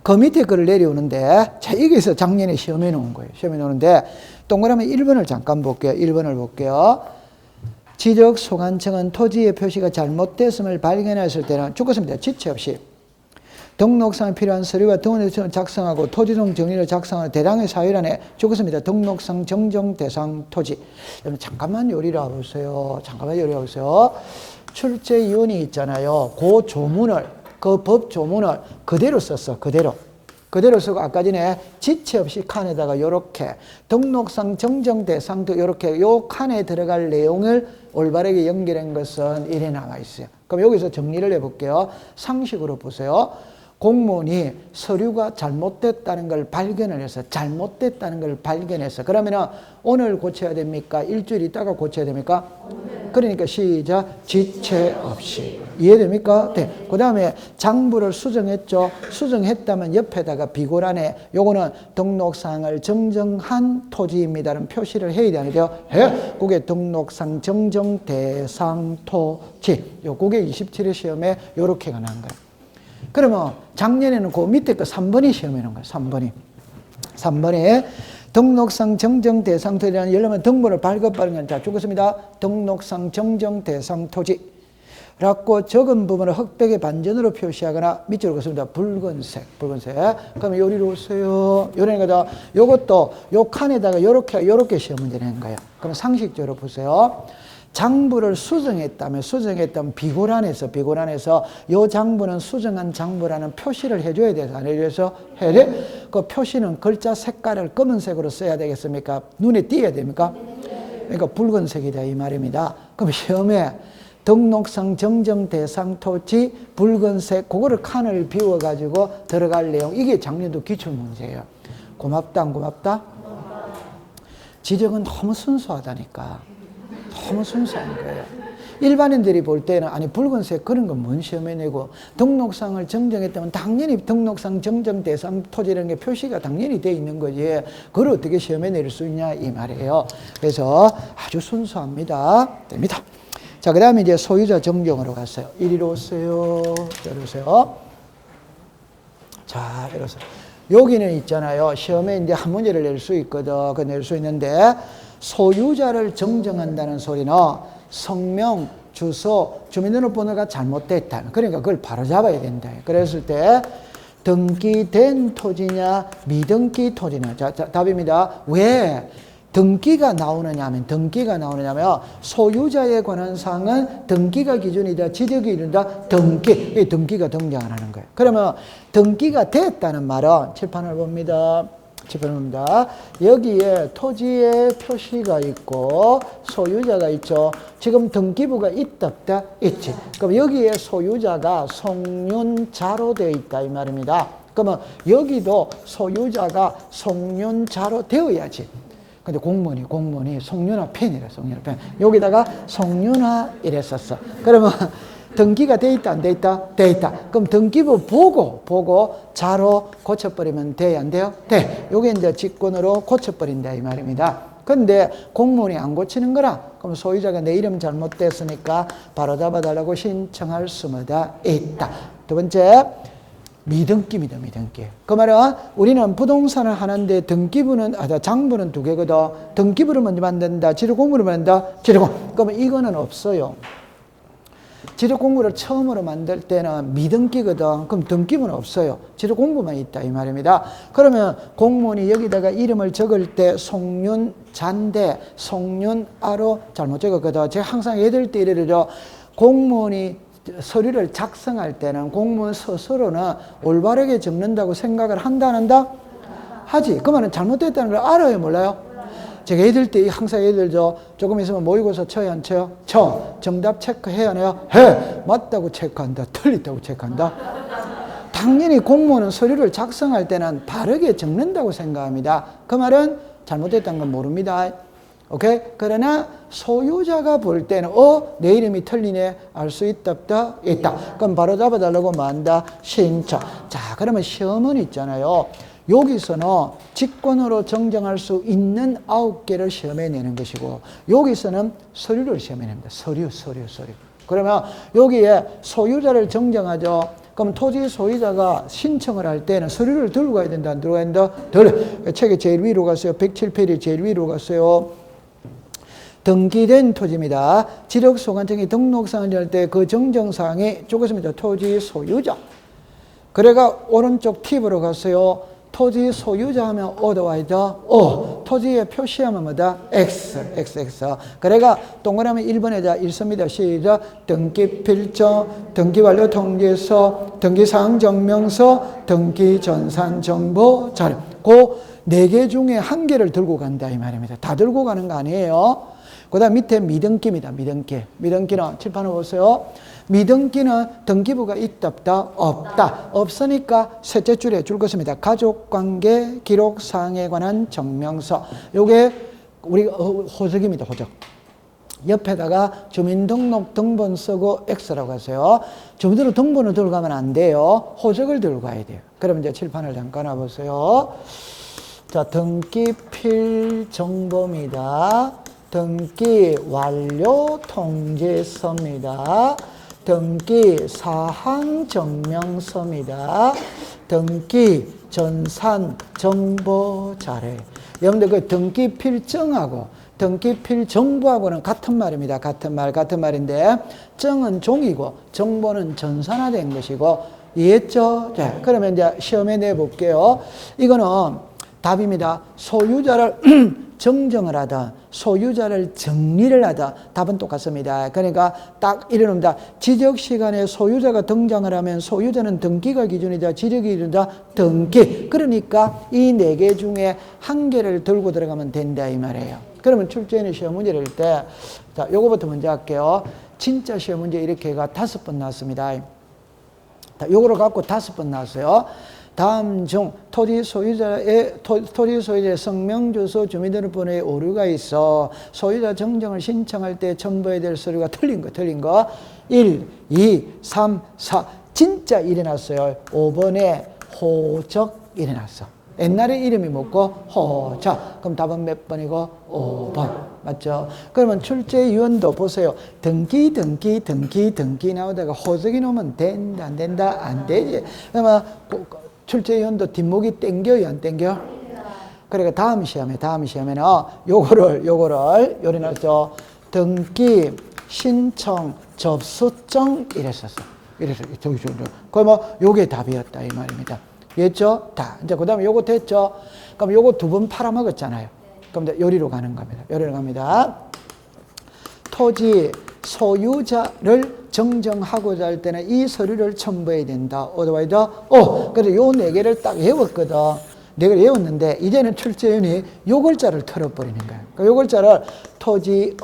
S1: 그 밑에 글을 내려오는데, 자, 여기서 작년에 시험해 놓은 거예요. 시험해 놓는데, 동그라미 1번을 잠깐 볼게요. 1번을 볼게요. 지적소관청은 토지의 표시가 잘못됐음을 발견했을 때는 죽었습니다. 지체 없이 등록상에 필요한 서류와 등원일서를 작성하고 토지등 정리를 작성하는 대량의 사유란에 죽었습니다. 등록상 정정 대상 토지. 여러분 잠깐만 요리를 와보세요. 출제위원이 있잖아요. 그 조문을, 그 법 조문을 그대로 썼어. 그대로. 그대로 쓰고 아까 전에 지체 없이 칸에다가 요렇게 등록상 정정대상도 요렇게 요 칸에 들어갈 내용을 올바르게 연결한 것은 이래 나와 있어요. 그럼 여기서 정리를 해볼게요. 상식으로 보세요. 공무원이 서류가 잘못됐다는 걸 발견을 해서 잘못됐다는 걸 발견해서 그러면은 오늘 고쳐야 됩니까? 일주일 있다가 고쳐야 됩니까? 그러니까 시작. 지체 없이. 이해됩니까? 네. 그 다음에 장부를 수정했죠. 수정했다면 옆에다가 비고란에 요거는 등록사항을 정정한 토지입니다라는 표시를 해야 되는데요. 해. 그게 등록상 정정 대상 토지. 요 그게 27회 시험에 요렇게가 난 거예요. 그러면 작년에는 그 밑에 거 3번이 시험에 나온 거예요. 3번이. 3번에 등록상 정정 대상 토지라는 열려면 등본을 발급받은 자 죽었습니다. 등록상 정정 대상 토지. 라고 적은 부분을 흑백의 반전으로 표시하거나 밑으로 긋습니다. 붉은색. 그럼 요리로 오세요. 요리는 거다. 요것도 요 칸에다가 요렇게 시험 문제 낸 거예요. 그럼 상식적으로 보세요. 장부를 수정했다면 비고란에서 요 장부는 수정한 장부라는 표시를 해줘야 돼서 안 해줘서 해야 돼? 그 표시는 글자 색깔을 검은색으로 써야 되겠습니까? 눈에 띄어야 됩니까? 그러니까 붉은색이다 이 말입니다. 그럼 시험에 등록상 정정 대상 토지 붉은색 그거를 칸을 비워가지고 들어갈 내용 이게 작년도 기출문제예요. 고맙다 안 고맙다? 지적은 너무 순수하다니까. 너무 순수한 거예요. 일반인들이 볼 때는 아니 붉은색 그런 건 뭔 시험에 내고 등록상을 정정했다면 당연히 등록상 정정 대상 토지라는 게 표시가 당연히 돼 있는 거지 그걸 어떻게 시험에 내릴 수 있냐 이 말이에요. 그래서 아주 순수합니다. 됩니다. 자, 그 다음에 이제 소유자 정정으로 갔어요. 이리로 오세요. 이러세요. 자, 이러세요. 여기는 있잖아요. 시험에 이제 한 문제를 낼 수 있거든. 그 낼 수 있는데 소유자를 정정한다는 소리는 성명, 주소, 주민등록번호가 잘못됐다. 그러니까 그걸 바로 잡아야 된다. 그랬을 때 등기된 토지냐 미등기 토지냐. 자, 답입니다. 왜 등기가 나오느냐 하면 소유자에 관한 사항은 등기가 기준이다. 지적이 이른다. 이 등기가 등장을 하는 거예요. 그러면 등기가 됐다는 말은 칠판을 봅니다. 여기에 토지의 표시가 있고 소유자가 있죠. 지금 등기부가 있다 없다? 있지. 그럼 여기에 소유자가 송윤자로 되어 있다 이 말입니다. 그러면 여기도 소유자가 송윤자로 되어야지. 근데 공무원이 송윤아 펜이래. 여기다가 송윤아 이랬었어. 그러면 등기가 돼 있다 안 돼 있다? 돼 있다. 그럼 등기부 보고 자로 고쳐버리면 돼요 안 돼요? 돼. 요게 이제 직권으로 고쳐버린다 이 말입니다. 근데 공무원이 안 고치는 거라 그럼 소유자가 내 이름 잘못됐으니까 바로 잡아달라고 신청할 수마다 있다. 두 번째 미등기입니다. 미등기. 그 말은 우리는 부동산을 하는데 장부는 두 개거든. 등기부를 먼저 만든다. 지르공부를 만든다. 그러면 이거는 없어요. 지르공부를 처음으로 만들 때는 미등기거든. 그럼 등기부는 없어요. 지르공부만 있다 이 말입니다. 그러면 공무원이 여기다가 이름을 적을 때 송윤자인데 송윤아로 잘못 적었거든. 제가 항상 얘들 때 이래요. 공무원이 서류를 작성할 때는 공무원 스스로는 올바르게 적는다고 생각을 한다 안 한다? 하지. 그러면 잘못됐다는 걸 알아요 몰라요? 제가 애들 때 항상 애들 조금 있으면 모의고사 쳐요 안 쳐요? 쳐. 정답 체크해야 해요? 해. 맞다고 체크한다. 틀렸다고 체크한다. 당연히 공무원은 서류를 작성할 때는 바르게 적는다고 생각합니다. 그 말은 잘못됐다는 건 모릅니다. 오케이? 그러나 소유자가 볼 때는 내 이름이 틀리네. 알 수 있다 없다? 있다. 그럼 바로 잡아달라고 만다. 신청. 자, 그러면 시험은 있잖아요. 여기서는 직권으로 정정할 수 있는 9개를 시험에 내는 것이고 여기서는 서류를 시험에 냅니다. 서류. 그러면 여기에 소유자를 정정하죠. 그럼 토지 소유자가 신청을 할 때는 서류를 들고 가야 된다. 안 들고 가야 된다? 책에 제일 위로 갔어요. 107페이지 제일 위로 갔어요. 등기된 토지입니다. 지력소관청이 등록상을 할 때 그 정정사항이 적었습니다. 토지 소유자. 그래가 오른쪽 팁으로 갔어요. 토지 소유자 하면 O도 와야죠. O. 토지에 표시하면 뭐다? X. XX. 그래가 동그라미 1번에다 읽습니다. 시작. 등기필정, 등기완료통지서, 등기사항증명서, 등기전산정보자료. 그 4개 중에 한 개를 들고 간다 이 말입니다. 다 들고 가는 거 아니에요. 그 다음 밑에 미등기입니다. 미등기. 미등기는 칠판을 보세요. 미등기는 등기부가 있다 없다? 없다. 없으니까 셋째 줄에 줄 것입니다. 가족관계 기록사항에 관한 증명서. 요게 우리 호적입니다. 호적. 옆에다가 주민등록 등본 쓰고 X라고 하세요. 주민등록 등본을 들고 가면 안 돼요. 호적을 들고 가야 돼요. 그럼 이제 칠판을 잠깐 와보세요. 자, 등기필 정보입니다. 등기 완료 통지서입니다. 등기 사항 증명서입니다. 등기 전산 정보 자료. 여러분들 그 등기 필정하고 등기 필 정보하고는 같은 말입니다. 같은 말인데 정은 종이고 정보는 전산화된 것이고 이해했죠? 네, 그러면 이제 시험에 내볼게요. 이거는 답입니다. 소유자를 정정을 하다, 소유자를 정리를 하다. 답은 똑같습니다. 그러니까 딱 이래놓습니다. 지적시간에 소유자가 등장을 하면 소유자는 등기가 기준이다, 지적이 기준이다, 등기. 그러니까 이 4개 중에 한 개를 들고 들어가면 된다 이 말이에요. 그러면 출제는 시험 문제를 낼 때, 자, 요거부터 먼저 할게요. 진짜 시험 문제 이렇게 가 5번 나왔습니다. 요거를 갖고 5번 나왔어요. 다음 중 토지 소유자의 성명, 주소, 주민등록번호에 오류가 있어 소유자 정정을 신청할 때 첨부해야 될 서류가 틀린 거 1, 2, 3, 4 진짜 일어났어요. 5번에 호적 일어났어. 옛날에 이름이 뭐고 호적. 그럼 답은 몇 번이고 5번. 맞죠? 그러면 출제위원도 보세요. 등기 나오다가 호적이 나오면 된다 안 된다? 안 되지. 그러면 출제위원도 뒷목이 땡겨요 안 땡겨? 그러니까 다음 시험에는 요거를 요리나죠. 등기 신청 접수증 이랬었어. 저기 그러면 요게 답이었다 이 말입니다. 이해했죠? 다. 이제 그다음에 요거 됐죠? 그럼 요거 2번 팔아먹었잖아요. 그럼 이제 요리로 가는 겁니다. 요리로 갑니다. 토지 소유자를 정정하고자 할 때는 이 서류를 첨부해야 된다. 어드바이더. 그래서 요 4개를 딱 외웠거든. 4개를 외웠는데 이제는 출제위원이 요 글자를 털어버리는 거예요. 그러니까 요 글자를 토지의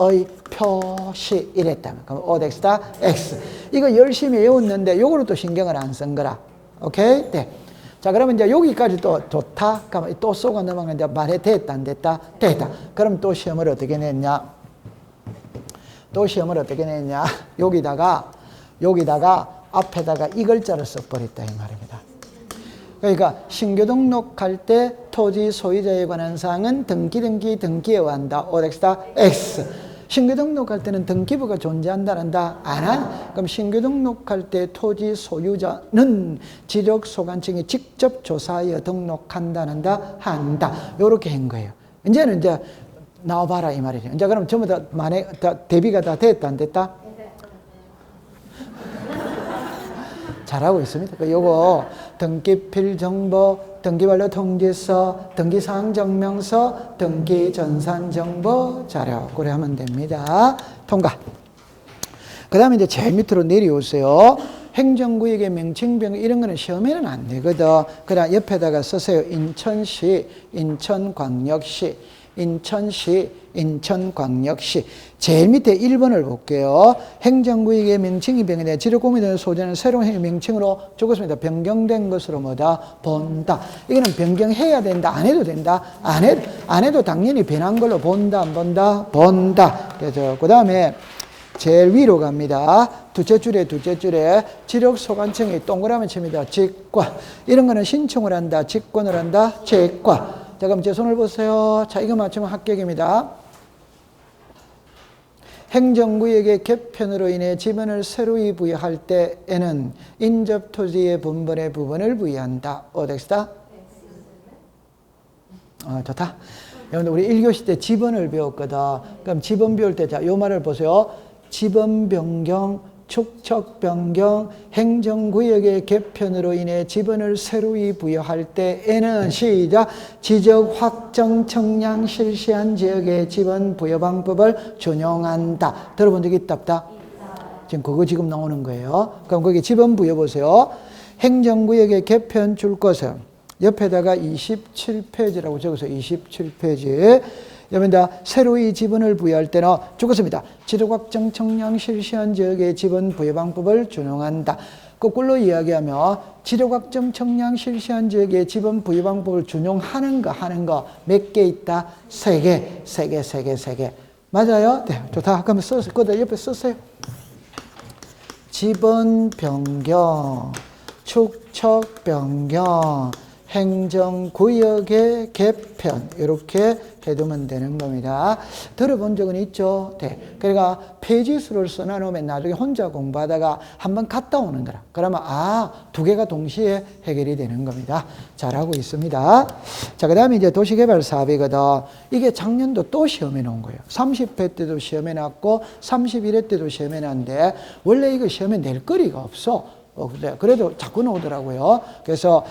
S1: 표시 이랬다면 그럼 O다 X. 이거 열심히 외웠는데 요거를 또 신경을 안 쓴 거라. 오케이? 네. 자, 그러면 이제 여기까지 또 좋다. 그러면 또 쏘고 넘어가면 이제 말해 됐다 안 됐다? 됐다. 그럼 또 시험을 어떻게 냈냐? 여기다가 앞에다가 이 글자를 써버렸다 이 말입니다. 그러니까 신규 등록할 때 토지 소유자에 관한 사항은 등기에 한다. 오엑스다 X. 신규 등록할 때는 등기부가 존재한다 안 한? 그럼 신규 등록할 때 토지 소유자는 지적 소관청이 직접 조사하여 등록한다 한다. 요렇게 한 거예요. 이제는 이제 나와봐라 이 말이죠. 이제 그럼 전부 다 대비가 다 됐다 안 됐다? 잘하고 있습니다. 요거 등기필 정보, 등기완료 통지서, 등기사항 증명서, 등기전산 정보 자료 그래 하면 됩니다. 통과. 그 다음에 이제 제일 밑으로 내려오세요. 행정구역의 명칭병 이런 거는 시험에는 안 되거든. 그냥 옆에다가 쓰세요. 인천시, 인천광역시. 제일 밑에 1번을 볼게요. 행정구역의 명칭이 변경돼 지적공무에 대한 소재는 새로운 명칭으로 적었습니다. 변경된 것으로 뭐다? 본다. 이거는 변경해야 된다. 안 해도 된다. 안 해도 당연히 변한 걸로 본다. 안 본다? 본다. 그래서 그 다음에 제일 위로 갑니다. 둘째 줄에 지력소관청이 동그라미 칩니다. 직관. 이런 거는 신청을 한다. 직권을 한다. 직관. 자, 그럼 제 손을 보세요. 자, 이거 맞추면 합격입니다. 행정구역의 개편으로 인해 지분을 새로이 부여할 때에는 인접토지의 분번의 부분을 부여한다. 어떻습니까? 좋다. 여러분들 우리 1교시 때 지번을 배웠거든. 그럼 지번 배울 때, 자, 요 말을 보세요. 지번 변경 축척 변경, 행정구역의 개편으로 인해 지분을 새로이 부여할 때에는 시작 지적 확정 청량 실시한 지역의 지분 부여 방법을 준용한다. 들어본 적 있다 없다? 지금 그거 지금 나오는 거예요. 그럼 거기 지분 부여 보세요. 행정구역의 개편 줄 것은 옆에다가 27페이지라고 적어서 27페이지. 여러분들 새로이 지분을 부여할 때는 죽었습니다. 지적확정 청량 실시한 지역의 지분 부여 방법을 준용한다. 거꾸로 이야기하면 지적확정 청량 실시한 지역의 지분 부여 방법을 준용하는 거 하는 거 몇 개 있다? 3개. 3개. 맞아요? 네, 좋다. 그럼 써서 그다 옆에 썼어요. 지분 변경, 축척 변경, 행정구역의 개편 이렇게 해두면 되는 겁니다. 들어본 적은 있죠? 네. 그러니까 페이지수를 써놔놓으면 나중에 혼자 공부하다가 한번 갔다 오는 거라. 그러면 두 개가 동시에 해결이 되는 겁니다. 잘하고 있습니다. 자, 그 다음에 이제 도시개발 사업이거든. 이게 작년도 또 시험에 나온 거예요. 30회 때도 시험에 났고 31회 때도 시험에 났는데 원래 이거 시험에 낼 거리가 없어. 그래도 자꾸 나오더라고요. 그래서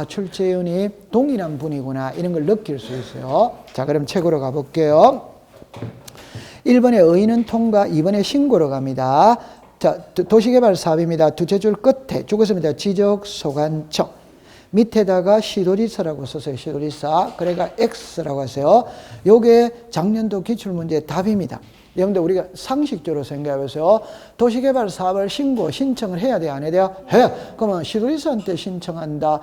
S1: 출제위원이 동일한 분이구나 이런 걸 느낄 수 있어요. 자, 그럼 책으로 가볼게요. 1번에 의의는 통과, 2번에 신고로 갑니다. 자, 도시개발 사업입니다. 두째 줄 끝에 죽었습니다. 지적소관청 밑에다가 시도지사라고 썼어요. 시도지사. 그러니까 X라고 하세요. 요게 작년도 기출문제 답입니다. 여러분들 우리가 상식적으로 생각해보세요. 도시개발 사업을 신청을 해야 돼요? 안 해야 돼요? 해요. 그러면 시도지사한테 신청한다.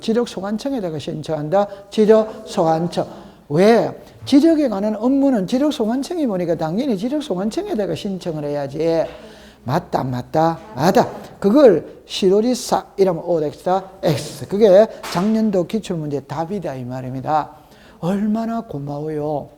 S1: 지적소관청에다가 신청한다. 지적소관청. 왜? 지적에 관한 업무는 지적소관청이 보니까 당연히 지적소관청에다가 신청을 해야지. 맞다. 그걸 시도지사 이러면 OX다. X. 그게 작년도 기출문제 답이다 이 말입니다. 얼마나 고마워요.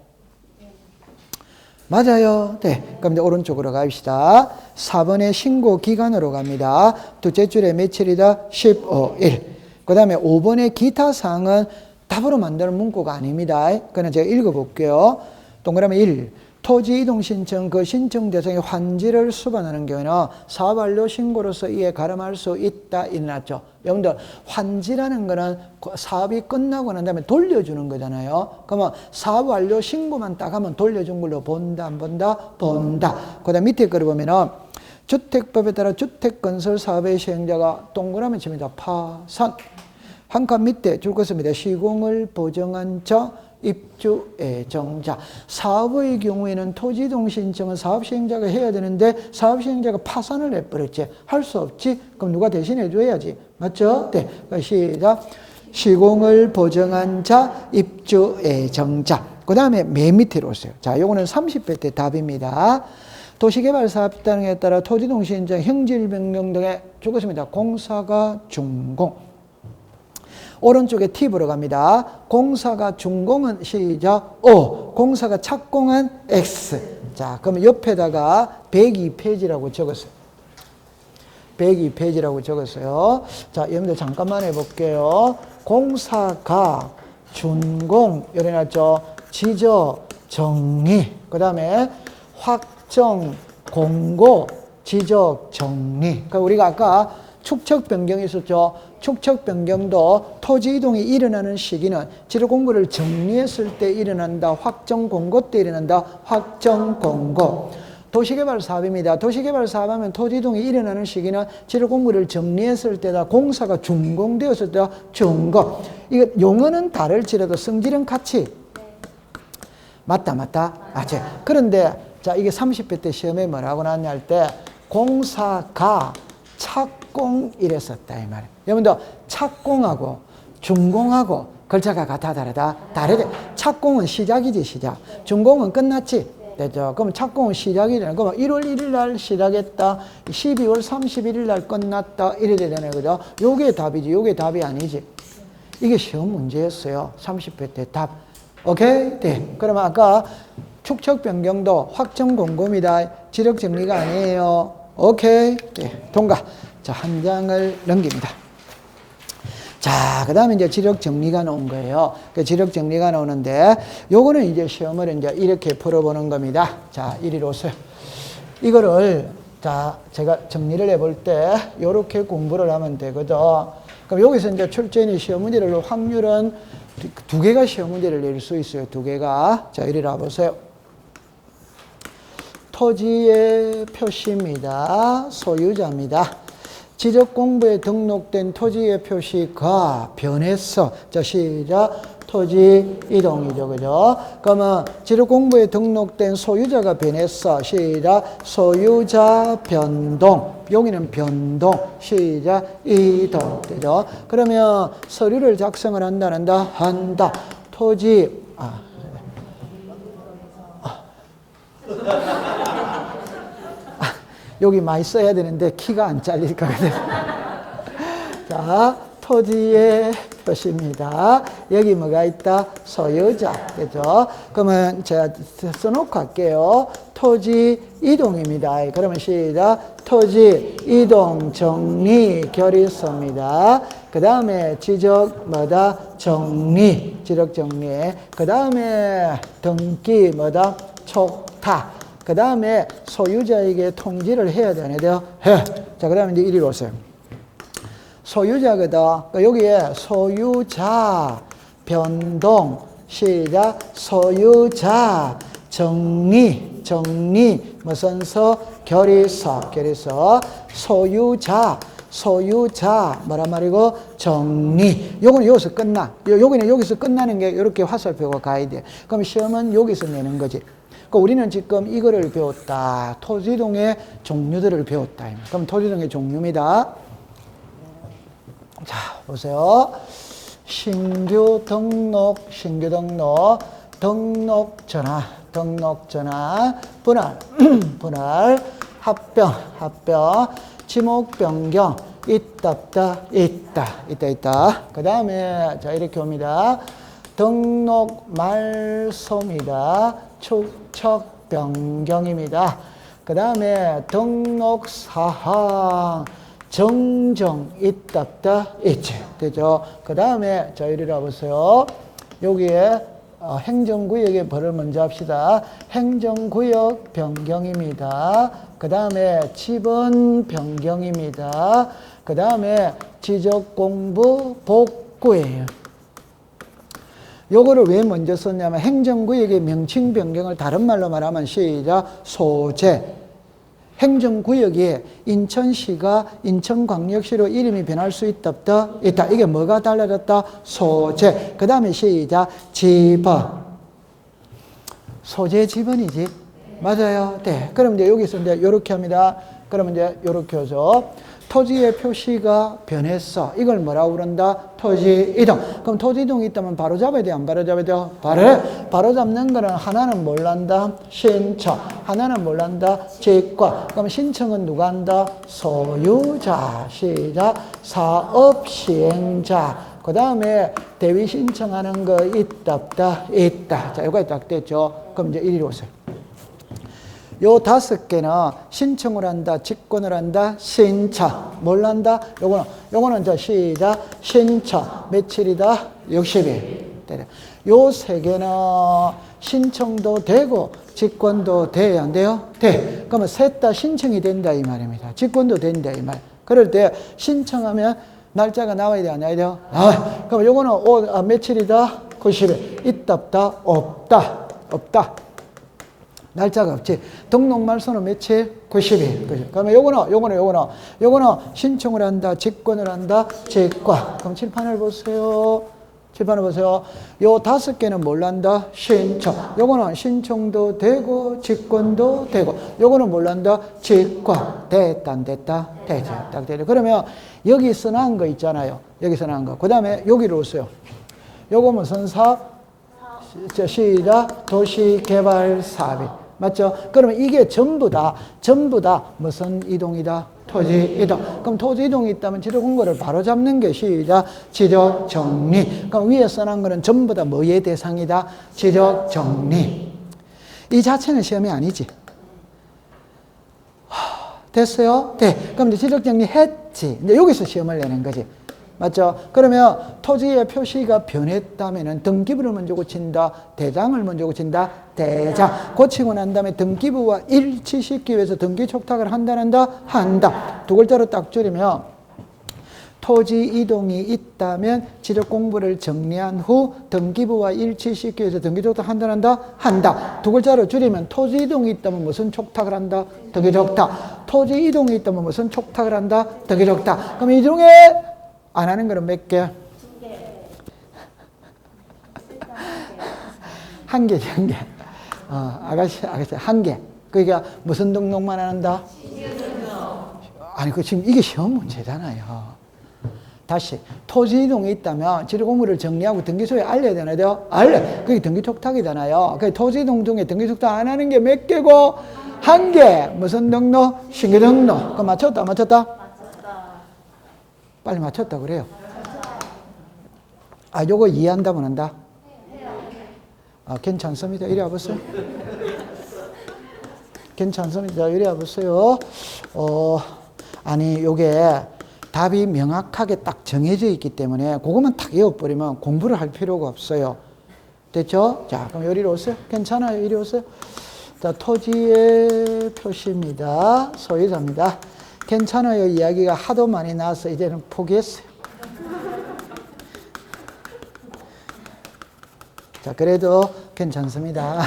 S1: 맞아요. 네. 그럼 이제 오른쪽으로 갑시다. 4번에 신고 기간으로 갑니다. 둘째 줄에 며칠이다? 15일. 그 다음에 5번에 기타 사항은 답으로 만드는 문구가 아닙니다. 그냥 제가 읽어볼게요. 동그라미 1. 토지 이동 신청, 그 신청 대상의 환지를 수반하는 경우에는 사업 완료 신고로서 이에 가름할 수 있다. 일어났죠. 여러분들, 환지라는 거는 사업이 끝나고 난 다음에 돌려주는 거잖아요. 그러면 사업 완료 신고만 딱 하면 돌려준 걸로 본다, 안 본다? 본다. 그 다음 밑에 거를 보면은 주택법에 따라 주택건설 사업의 시행자가 동그라미 칩니다. 파산. 한 칸 밑에 줄 것입니다. 시공을 보정한 자, 입주 예정자. 사업의 경우에는 토지이동 신청은 사업 시행자가 해야 되는데 사업 시행자가 파산을 해버렸지. 할 수 없지. 그럼 누가 대신해 줘야지. 맞죠? 네. 시작. 시공을 보정한 자, 입주 예정자. 그 다음에 맨 밑으로 오세요. 자, 요거는 30회 때 답입니다. 도시개발 사업 등에 따라 토지이동 신청, 형질 변경 등에 죽었습니다. 공사가 준공. 오른쪽에 팁으로 갑니다. 공사가 준공은 시작 O, 공사가 착공은 X. 자, 그러면 옆에다가 102페이지라고 적었어요. 102페이지라고 적었어요. 자, 여러분들 잠깐만 해볼게요. 공사가 준공, 이래놨죠. 지적, 정리. 그 다음에 확정, 공고, 지적, 정리. 그러니까 우리가 아까 축척 변경이 있었죠. 축척 변경도 토지 이동이 일어나는 시기는 지적 공고를 정리했을 때 일어난다. 확정 공고 때 일어난다. 확정 공고. 도시개발 사업입니다. 도시개발 사업하면 토지 이동이 일어나는 시기는 지적 공고를 정리했을 때다. 공사가 준공되었을 때다. 준공. 이거 용어는 다를지라도 성질은 같이. 맞다. 맞지. 그런데 자, 이게 30회 때 시험에 뭐라고 나왔냐 할 때 공사가 착공 이랬었다 이 말이에요. 여러분들 착공하고 준공하고 글자가 같아 다르다? 다르대. 착공은 시작이지 시작. 준공은 끝났지. 됐죠? 그럼 착공은 시작이잖아요. 그럼 1월 1일 날 시작했다. 12월 31일 날 끝났다. 이래 되잖아요. 그죠? 요게 답이지. 요게 답이 아니지. 이게 시험 문제였어요. 30회 때 답. 오케이? 네. 그러면 아까 축척 변경도 확정 공고입니다. 지력 정리가 아니에요. 오케이. 네. 통과. 자, 한 장을 넘깁니다. 자, 그 다음에 이제 지력 정리가 나온 거예요. 그 지력 정리가 나오는데, 요거는 이제 시험을 이제 이렇게 풀어보는 겁니다. 자, 이리로 오세요. 이거를 자, 제가 정리를 해볼 때 이렇게 공부를 하면 되거든. 그럼 여기서 이제 출제인이 시험 문제를 확률은 두 개가 시험 문제를 낼 수 있어요. 두 개가. 자, 이리 와보세요. 토지의 표시입니다. 소유자입니다. 지적 공부에 등록된 토지의 표시가 변했어. 자, 시작. 토지 이동이죠. 그죠? 그러면 지적 공부에 등록된 소유자가 변했어. 시작. 소유자 변동. 여기는 변동. 시작. 이동. 되죠? 그러면 서류를 작성을 한다. 토지. 여기 많이 써야 되는데 키가 안 잘릴까 그래. 자, 토지의 표시입니다. 여기 뭐가 있다? 소유자. 그죠? 그러면 제가 써놓고 할게요. 토지 이동입니다. 그러면 시작. 토지 이동 정리 결의서입니다. 그 다음에 지적 뭐다? 정리. 지적 정리. 그 다음에 등기 뭐다? 촉탁. 그 다음에 소유자에게 통지를 해야 되네. 해. 자, 그 다음에 이제 이리 오세요. 소유자거든. 여기에 소유자, 변동, 시작, 소유자, 정리, 무슨 서? 결의서, 소유자, 뭐란 말이고? 정리. 요거는 여기서 끝나. 여기는 여기서 끝나는 게 이렇게 화살표가 가야 돼. 그럼 시험은 여기서 내는 거지. 우리는 지금 이거를 배웠다. 토지이동의 종류들을 배웠다. 그럼 토지이동의 종류입니다. 자, 보세요. 신규 등록, 등록 전환, 분할, 합병, 지목 변경, 있다. 그 다음에, 자, 이렇게 옵니다. 등록 말소입니다. 축척 변경입니다. 그 다음에 등록 사항 정정 있다 있지. 되죠? 그 다음에 자, 이리 와보세요. 여기에 행정구역의 벌을 먼저 합시다. 행정구역 변경입니다. 그 다음에 지번 변경입니다. 그 다음에 지적공부 복구예요. 요거를 왜 먼저 썼냐면 행정구역의 명칭 변경을 다른 말로 말하면 시작. 소재. 행정구역이 인천시가 인천광역시로 이름이 변할 수 있다. 이게 뭐가 달라졌다? 소재. 그 다음에 시작. 지번. 소재 지번이지. 맞아요. 네. 그럼 이제 여기서 이제 요렇게 합니다. 그러면 이제 요렇게 하죠. 토지의 표시가 변했어. 이걸 뭐라고 그런다? 토지 이동. 그럼 토지 이동이 있다면 바로 잡아야 돼? 안 바로 잡아야 돼요? 바로 잡는 거는 하나는 뭘 한다? 신청. 하나는 뭘 한다? 직과. 그럼 신청은 누가 한다? 소유자. 시작. 사업 시행자. 그 다음에 대위 신청하는 거 있다. 자, 여기까지 딱 됐죠? 그럼 이제 이리 오세요. 요 5개는 신청을 한다, 직권을 한다, 신청. 뭘 한다? 요거는 자, 시작. 신청. 며칠이다? 60일. 요 3개는 신청도 되고, 직권도 돼야 안 돼요? 돼. 그러면 셋 다 신청이 된다, 이 말입니다. 직권도 된다, 이 말. 그럴 때 신청하면 날짜가 나와야 돼, 안 나와야 돼요? 그럼 요거는 며칠이다? 90일. 있다, 없다. 날짜가 없지. 등록 말소는 며칠? 90일. 그죠? 그러면 요거는 신청을 한다, 직권을 한다, 직과. 그럼 칠판을 보세요. 요 5개는 뭘 한다? 신청. 요거는 신청도 되고, 직권도 되고. 요거는 뭘 한다? 직과. 됐다, 안 됐다? 되죠. 딱 되죠. 그러면 여기서 나온 거 있잖아요. 여기서 나온 거. 그 다음에 여기로 오세요. 요거 무슨 사업? 시작. 도시개발 사업이. 맞죠? 그러면 이게 전부 다 무슨 이동이다? 토지 이동. 그럼 토지 이동이 있다면 지적 공고를 바로 잡는 게 시작. 지적 정리. 그럼 위에 써놓은 거는 전부 다 뭐의 대상이다? 지적 정리. 이 자체는 시험이 아니지. 됐어요? 네. 그럼 이제 지적 정리 했지. 이제 여기서 시험을 내는 거지. 맞죠? 그러면 토지의 표시가 변했다면 등기부를 먼저 고친다, 대장을 먼저 고친다, 대장. 고치고 난 다음에 등기부와 일치시키기 위해서 등기 촉탁을 한다. 두 글자로 딱 줄이면 토지 이동이 있다면 지적 공부를 정리한 후 등기부와 일치시키기 위해서 등기 촉탁 한다. 두 글자로 줄이면 토지 이동이 있다면 무슨 촉탁을 한다? 등기 촉탁. 토지 이동이 있다면 무슨 촉탁을 한다? 등기 촉탁. 그럼 이 중에 안 하는 거는 몇 개? 한 개지, 한 개. 아가씨, 한 개. 그러니까 무슨 등록만 한다? 아니, 지금 이게 시험 문제잖아요. 다시, 토지 이동이 있다면 지적 공부를 정리하고 등기소에 알려야 되나요? 그게 등기 촉탁이잖아요. 그 토지 이동 중에 등기 촉탁 안 하는 게 몇 개고? 한 개. 무슨 등록? 신규 등록. 그거 맞췄다, 안 맞췄다? 빨리 맞췄다 그래요. 요거 이해한다면 한다? 괜찮습니다. 이리 와보세요. 괜찮습니다. 이리 와보세요. 아니, 요게 답이 명확하게 딱 정해져 있기 때문에 그것만 딱 외워버리면 공부를 할 필요가 없어요. 됐죠? 자, 그럼 여기로 오세요. 괜찮아요. 이리 오세요. 자, 토지의 표시입니다. 소유자입니다. 괜찮아요. 이야기가 하도 많이 나와서 이제는 포기했어요. 자, 그래도 괜찮습니다.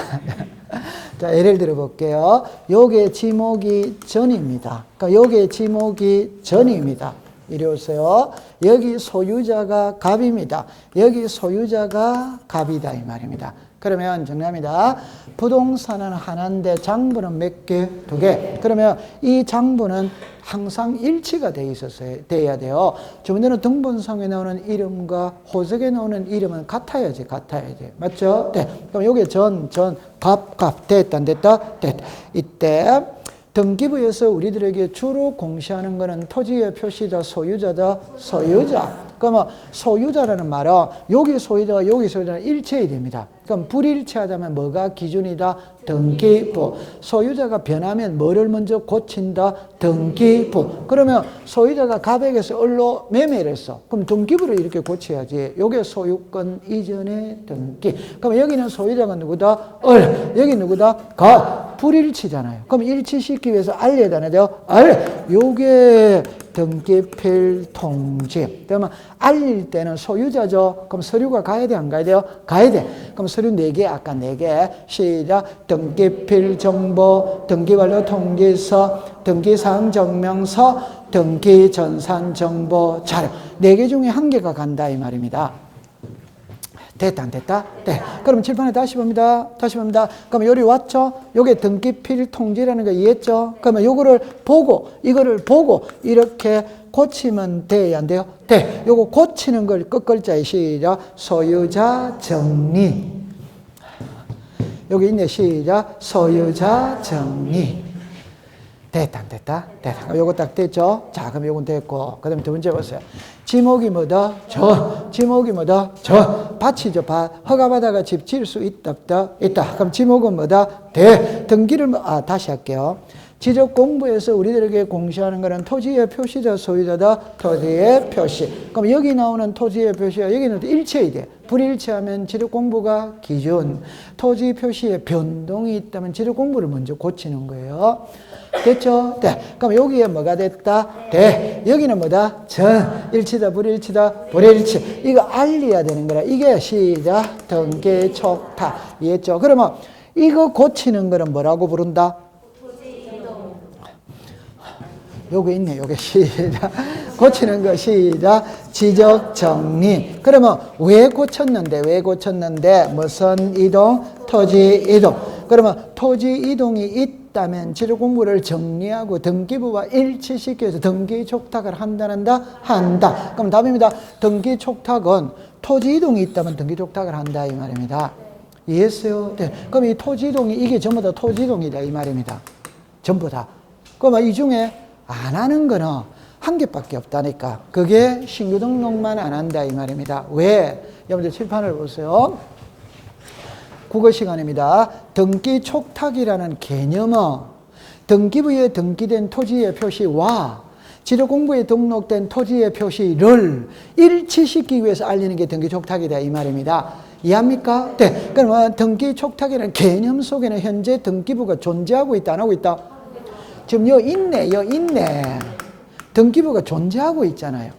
S1: 자, 예를 들어 볼게요. 요게 지목이 전입니다. 그러니까 요게 지목이 전입니다. 이리 오세요. 여기 소유자가 갑입니다. 여기 소유자가 갑이다 이 말입니다. 그러면 정리합니다. 부동산은 하나인데 장부는 몇 개? 두 개. 그러면 이 장부는 항상 일치가 돼야 돼요. 주민등록 등본상에 나오는 이름과 호적에 나오는 이름은 같아야지. 맞죠? 네. 그럼 요게 갑. 됐다, 안 됐다? 됐다. 이때 등기부에서 우리들에게 주로 공시하는 것은 토지의 표시자, 소유자다, 소유자. 그러면 소유자라는 말은 여기 소유자와 여기 소유자는 일체해야 됩니다. 그럼 불일치하다면 뭐가 기준이다? 등기부. 소유자가 변하면 뭐를 먼저 고친다? 등기부. 그러면 소유자가 갑에게서 을로 매매를 했어. 그럼 등기부를 이렇게 고쳐야지. 요게 소유권 이전의 등기. 그럼 여기는 소유자가 누구다? 을. 여기 누구다? 갑. 불일치잖아요. 그럼 일치시키기 위해서 알려야 되나요? 요게 등기필 통지. 그러면 알릴 때는 소유자죠. 그럼 서류가 가야 돼, 안 가야 돼요? 가야 돼. 그럼 서류 4개, 아까 4개. 시작. 등기필 정보, 등기완료 통지서, 등기사항 증명서, 등기전산 정보 자료. 4개 중에 1개가 간다 이 말입니다. 됐다, 안 됐다? 네. 그럼 칠판에 다시 봅니다. 그럼 요리 왔죠? 요게 등기필 통지라는 거 이해했죠? 그러면 요거를 보고, 이거를 보고, 이렇게 고치면 돼요, 안 돼요? 네. 요거 고치는 걸 끝글자에 시작. 소유자 정리. 여기 있네, 시작. 소유자 정리. 됐다, 안 됐다? 됐다. 요거 딱 됐죠? 자, 그럼 요건 됐고. 그 다음에 두 번째 보세요. 지목이 뭐다? 지목이 뭐다? 밭이죠, 밭. 허가받아가 집 지을 수 있다, 없다? 있다. 그럼 지목은 뭐다? 등기를, 다시 할게요. 지적 공부에서 우리들에게 공시하는 것은 토지의 표시자, 소유자다, 토지의 표시. 그럼 여기 나오는 토지의 표시가 여기는 일체해야 돼. 불일치하면 지적 공부가 기준. 토지 표시에 변동이 있다면 지적 공부를 먼저 고치는 거예요. 됐죠? 네. 그럼 여기에 뭐가 됐다? 대. 여기는 뭐다? 일치다, 불일치. 이거 알려야 되는 거라. 이게 시작. 등기 촉탁. 이해했죠? 그러면 이거 고치는 거는 뭐라고 부른다? 요게 있네. 요게 시작. 고치는 거 시작. 지적 정리. 그러면 왜 고쳤는데? 무슨 이동? 토지 이동. 그러면 토지 이동이 있다면 지적 공부를 정리하고 등기부와 일치시켜서 등기 촉탁을 한다. 그럼 답입니다. 등기 촉탁은 토지 이동이 있다면 등기 촉탁을 한다 이 말입니다. 이해했어요? 네. 그럼 이 토지 이동이 이게 전부 다 토지 이동이다 이 말입니다. 전부 다. 그럼 이 중에 안 하는 거는 한 개밖에 없다니까. 그게 신규 등록만 안 한다 이 말입니다. 왜? 여러분들 칠판을 보세요. 국어 시간입니다. 등기 촉탁이라는 개념은 등기부에 등기된 토지의 표시와 지도공부에 등록된 토지의 표시를 일치시키기 위해서 알리는 게 등기촉탁이다 이 말입니다. 이해합니까? 네. 그러면 등기촉탁이라는 개념 속에는 현재 등기부가 존재하고 있다 안 하고 있다? 지금 여 있네. 등기부가 존재하고 있잖아요.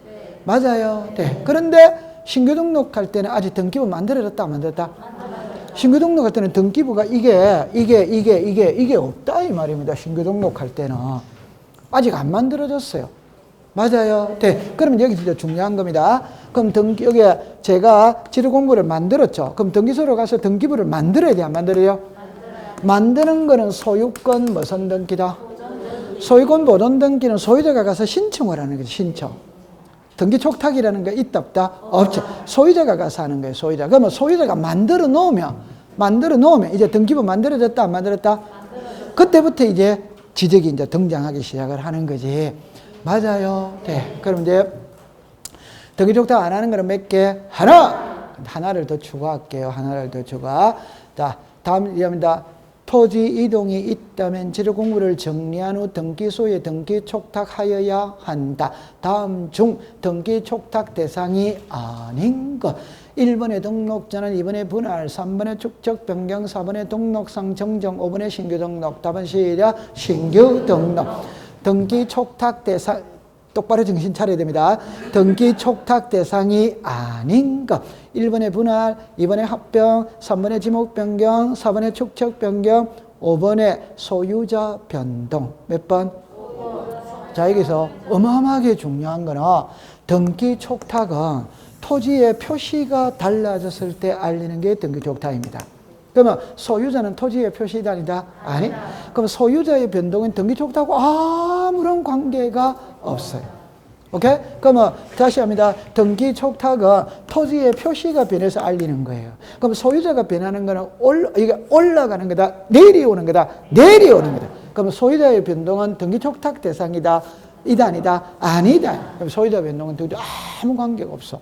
S1: 맞아요. 네. 그런데 신규 등록할 때는 아직 등기부 만들어졌다 안 만들었다? 신규 등록할 때는 등기부가 이게 없다 이 말입니다. 신규 등록할 때는 아직 안 만들어졌어요. 맞아요. 네. 그러면 여기 진짜 중요한 겁니다. 그럼 여기 제가 지도 공부를 만들었죠. 그럼 등기소로 가서 등기부를 만들어야 돼, 안 만들어요? 만드는 거는 소유권 무슨 등기다? 소유권 보존 등기는 소유자가 가서 신청을 하는 거죠. 신청. 등기촉탁이라는 게 있다 없다? 없죠. 소유자가 가서 하는 거예요. 소유자. 그러면 소유자가 만들어 놓으면 이제 등기부 만들어졌다 안 만들었다? 그때부터 이제 지적이 이제 등장하기 시작을 하는 거지. 맞아요. 네. 그럼 이제 등기촉탁 안 하는 거는 몇 개? 하나를 더 추가할게요. 하나를 더 추가. 자, 다음 이합니다. 토지 이동이 있다면 지도공부를 정리한 후 등기소에 등기촉탁하여야 한다. 다음 중 등기촉탁 대상이 아닌 것. 1번의 등록자는 2번의 분할, 3번의 축적 변경, 4번의 등록상 정정, 5번의 신규 등록. 답은 시작. 신규 등록. 등기촉탁 대상, 똑바로 정신 차려야 됩니다. 등기촉탁 대상이 아닌 것. 1번의 분할, 2번의 합병, 3번의 지목 변경, 4번의 축적 변경, 5번의 소유자 변동. 몇 번? 5번. 자, 여기서 어마어마하게 중요한 거는 등기촉탁은 토지의 표시가 달라졌을 때 알리는 게 등기촉탁입니다. 그러면 소유자는 토지의 표시가 아니다? 아니? 그럼 소유자의 변동은 등기촉탁하고 아무런 관계가 없어요. 오케이? 그러면 다시 합니다. 등기촉탁은 토지의 표시가 변해서 알리는 거예요. 그럼 소유자가 변하는 거는 이게 올라가는 거다, 내려오는 거다, 내려오는 거다. 그럼 소유자의 변동은 등기촉탁 대상이다, 이다 아니다? 아니다. 그럼 소유자 변동은 아무 관계가 없어.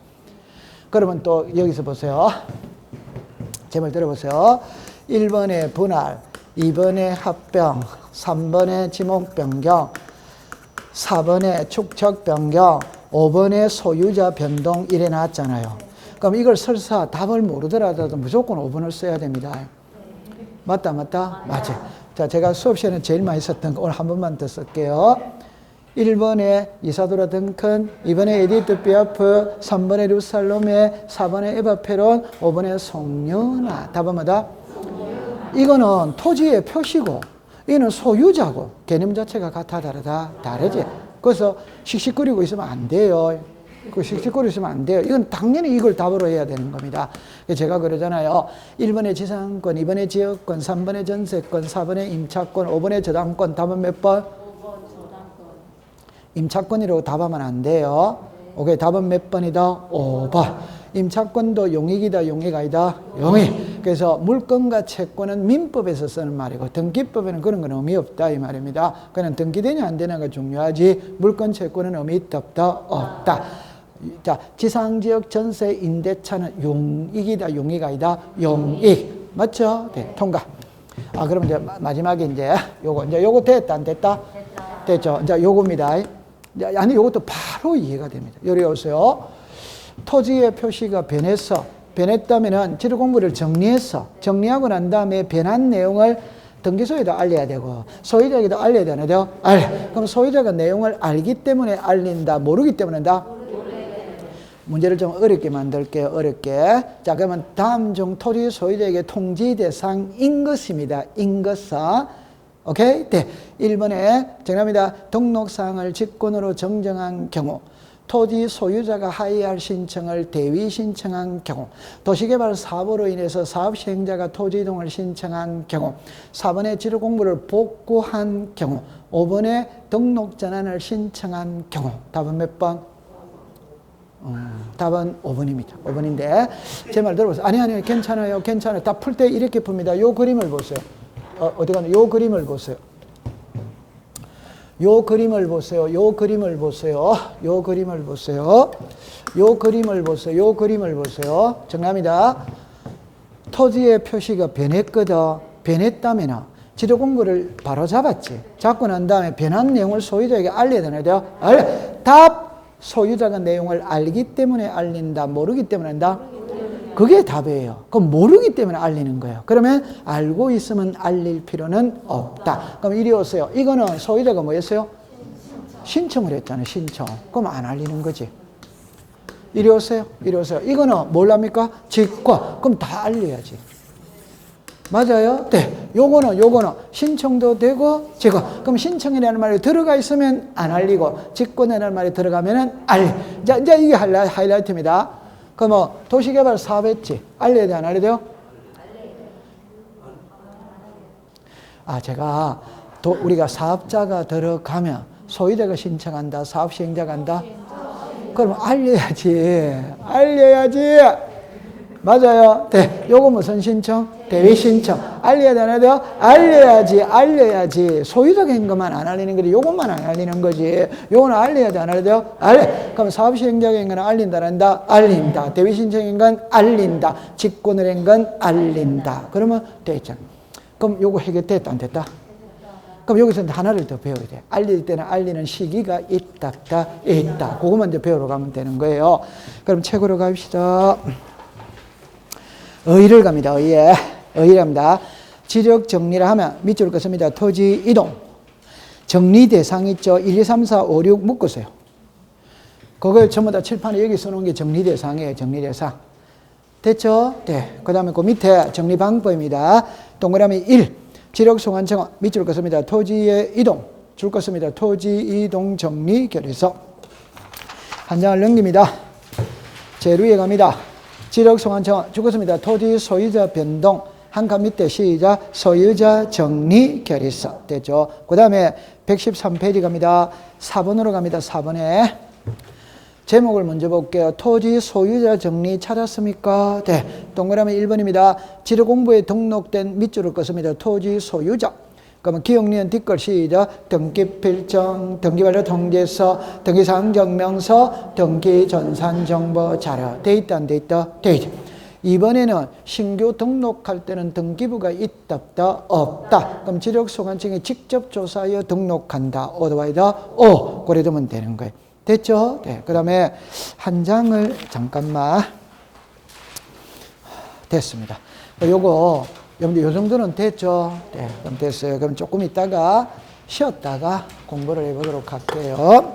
S1: 그러면 또 여기서 보세요. 제발 들어보세요. 1번의 분할, 2번의 합병, 3번의 지목 변경, 4번의 축적 변경, 5번의 소유자 변동 이래 놨잖아요. 그럼 이걸 설사 답을 모르더라도 무조건 5번을 써야 됩니다. 맞다? 맞지? 자, 제가 수업 시간에 제일 많이 썼던 거 오늘 한 번만 더 쓸게요. 1번에 이사도라 덩컨, 2번에 에디트 피아프, 3번에 루살롬에, 4번에 에바페론, 5번에 송년아. 답은 뭐다? 이거는 토지의 표시고 이거는 소유자고 개념 자체가 같아 다르다? 다르지. 그래서 씩씩거리고 있으면 안 돼요. 씩씩거리고 있으면 안 돼요. 이건 당연히 이걸 답으로 해야 되는 겁니다. 제가 그러잖아요. 1번에 지상권, 2번에 지역권, 3번에 전세권, 4번에 임차권, 5번에 저당권. 답은 몇 번? 임차권이라고 답하면 안 돼요. 오케이, 답은 몇 번이다? 5번. 임차권도 용익이다, 용익 아니다? 용익. 그래서 물건과 채권은 민법에서 쓰는 말이고 등기법에는 그런 건 의미 없다 이 말입니다. 그냥 등기되냐 안 되냐가 중요하지 물건 채권은 의미 있다 없다? 없다. 자, 지상지역 전세 임대차는 용익이다, 용익 아니다? 용익. 맞죠? 네, 통과. 그럼 이제 마지막에 이제 요거 됐다 안 됐다? 됐죠. 이제 요겁니다. 아니, 이것도 바로 이해가 됩니다. 여기 오세요. 토지의 표시가 변했다면은 지도 공부를 정리하고 난 다음에 변한 내용을 등기소에도 알려야 되고, 소유자에게도 알려야 되는데요. 그럼 소유자가 내용을 알기 때문에 알린다, 모르기 때문에 한다? 문제를 좀 어렵게 만들게요. 어렵게. 자, 그러면 다음 중 토지 소유자에게 통지 대상인 것입니다. 인 것은. 오케이? 네. 1번에 정답입니다. 등록사항을 직권으로 정정한 경우, 토지 소유자가 하회할 신청을 대위 신청한 경우, 도시개발 사업으로 인해서 사업 시행자가 토지 이동을 신청한 경우, 4번에 지도 공부를 복구한 경우, 5번에 등록 전환을 신청한 경우. 답은 몇 번? 답은 5번입니다. 5번인데 제 말 들어보세요. 아니 괜찮아요. 다 풀 때 이렇게 풉니다. 요 그림을 보세요. 어디 가나? 요 그림을 보세요. 요 그림을 보세요. 요 그림을 보세요. 요 그림을 보세요. 요 그림을 보세요. 요 그림을 보세요. 정답입니다. 토지의 표시가 변했거든. 변했다면 지도 공부를 바로 잡았지. 잡고 난 다음에 변한 내용을 소유자에게 알려야 되나요? 답! 소유자가 내용을 알기 때문에 알린다. 모르기 때문에 한다? 그게 답이에요. 그럼 모르기 때문에 알리는 거예요. 그러면 알고 있으면 알릴 필요는 없다. 그럼 이리 오세요. 이거는 소유자가 뭐였어요? 신청을 했잖아요. 신청. 그럼 안 알리는 거지. 이리 오세요. 이리 오세요. 이거는 뭘 합니까? 직과. 그럼 다 알려야지. 맞아요? 네. 요거는 신청도 되고 직권. 그럼 신청이라는 말이 들어가 있으면 안 알리고 직권이라는 말이 들어가면은 알리. 자, 이제 이게 하이라이트입니다. 그럼 뭐 도시개발 사업 했지. 알려야 돼, 안 알려야 돼요? 아, 제가 우리가 사업자가 들어가면 소유자가 신청한다, 사업 시행자가 한다? 그럼 알려야지. 알려야지. 맞아요. 네. 요거 무슨 신청? 대위 신청. 알려야 되나요? 알려야지. 알려야지. 소유자가 한 것만 안 알리는 거지. 요것만 안 알리는 거지. 요거는 알려야 돼. 안 알려야 돼요? 그럼 사업 시행자가 한 건 알린다. 한다? 알린다. 대위 신청인 건 알린다. 직권을 한 건 알린다. 그러면 됐잖아. 그럼 요거 해결됐다. 안 됐다? 그럼 여기서 하나를 더 배워야 돼. 알릴 때는 알리는 시기가 있다. 그것만 이제 배우러 가면 되는 거예요. 그럼 책으로 갑시다. 의의를 갑니다. 의의를 합니다. 지적 정리를 하면 밑줄 긋습니다. 토지 이동. 정리 대상 있죠. 1, 2, 3, 4, 5, 6 묶으세요. 그걸 전부 다 칠판에 여기 써놓은 게 정리 대상이에요. 정리 대상. 됐죠? 네. 그 다음에 그 밑에 정리 방법입니다. 동그라미 1. 지적 소관청은 밑줄 긋습니다. 토지의 이동. 줄 긋습니다. 토지 이동 정리 결의서. 한 장을 넘깁니다. 제일 위에 갑니다. 지적 소관청은 죽었습니다. 토지 소유자 변동. 한 칸 밑에 시작. 소유자 정리 결의서. 됐죠? 그 다음에 113페이지 갑니다. 4번으로 갑니다. 4번에. 제목을 먼저 볼게요. 토지 소유자 정리 찾았습니까? 네. 동그라미 1번입니다. 지도공부에 등록된 밑줄을 긋습니다. 토지 소유자. 그러면 기억니은 뒷글 시작. 등기필정, 등기반려 통지서, 등기상정명서, 등기전산정보 자료. 돼 있다, 안 돼 있다? 돼 있다. 이번에는 신규 등록할 때는 등기부가 있다, 없다. 그럼 지적소관청이 직접 조사하여 등록한다. 오더와이더 오. 그래 두면 되는 거예요. 됐죠? 네. 그 다음에 한 장을 잠깐만. 됐습니다. 요거 여러분들 요 정도는 됐죠? 네, 그럼 됐어요. 그럼 조금 있다가 쉬었다가 공부를 해보도록 할게요.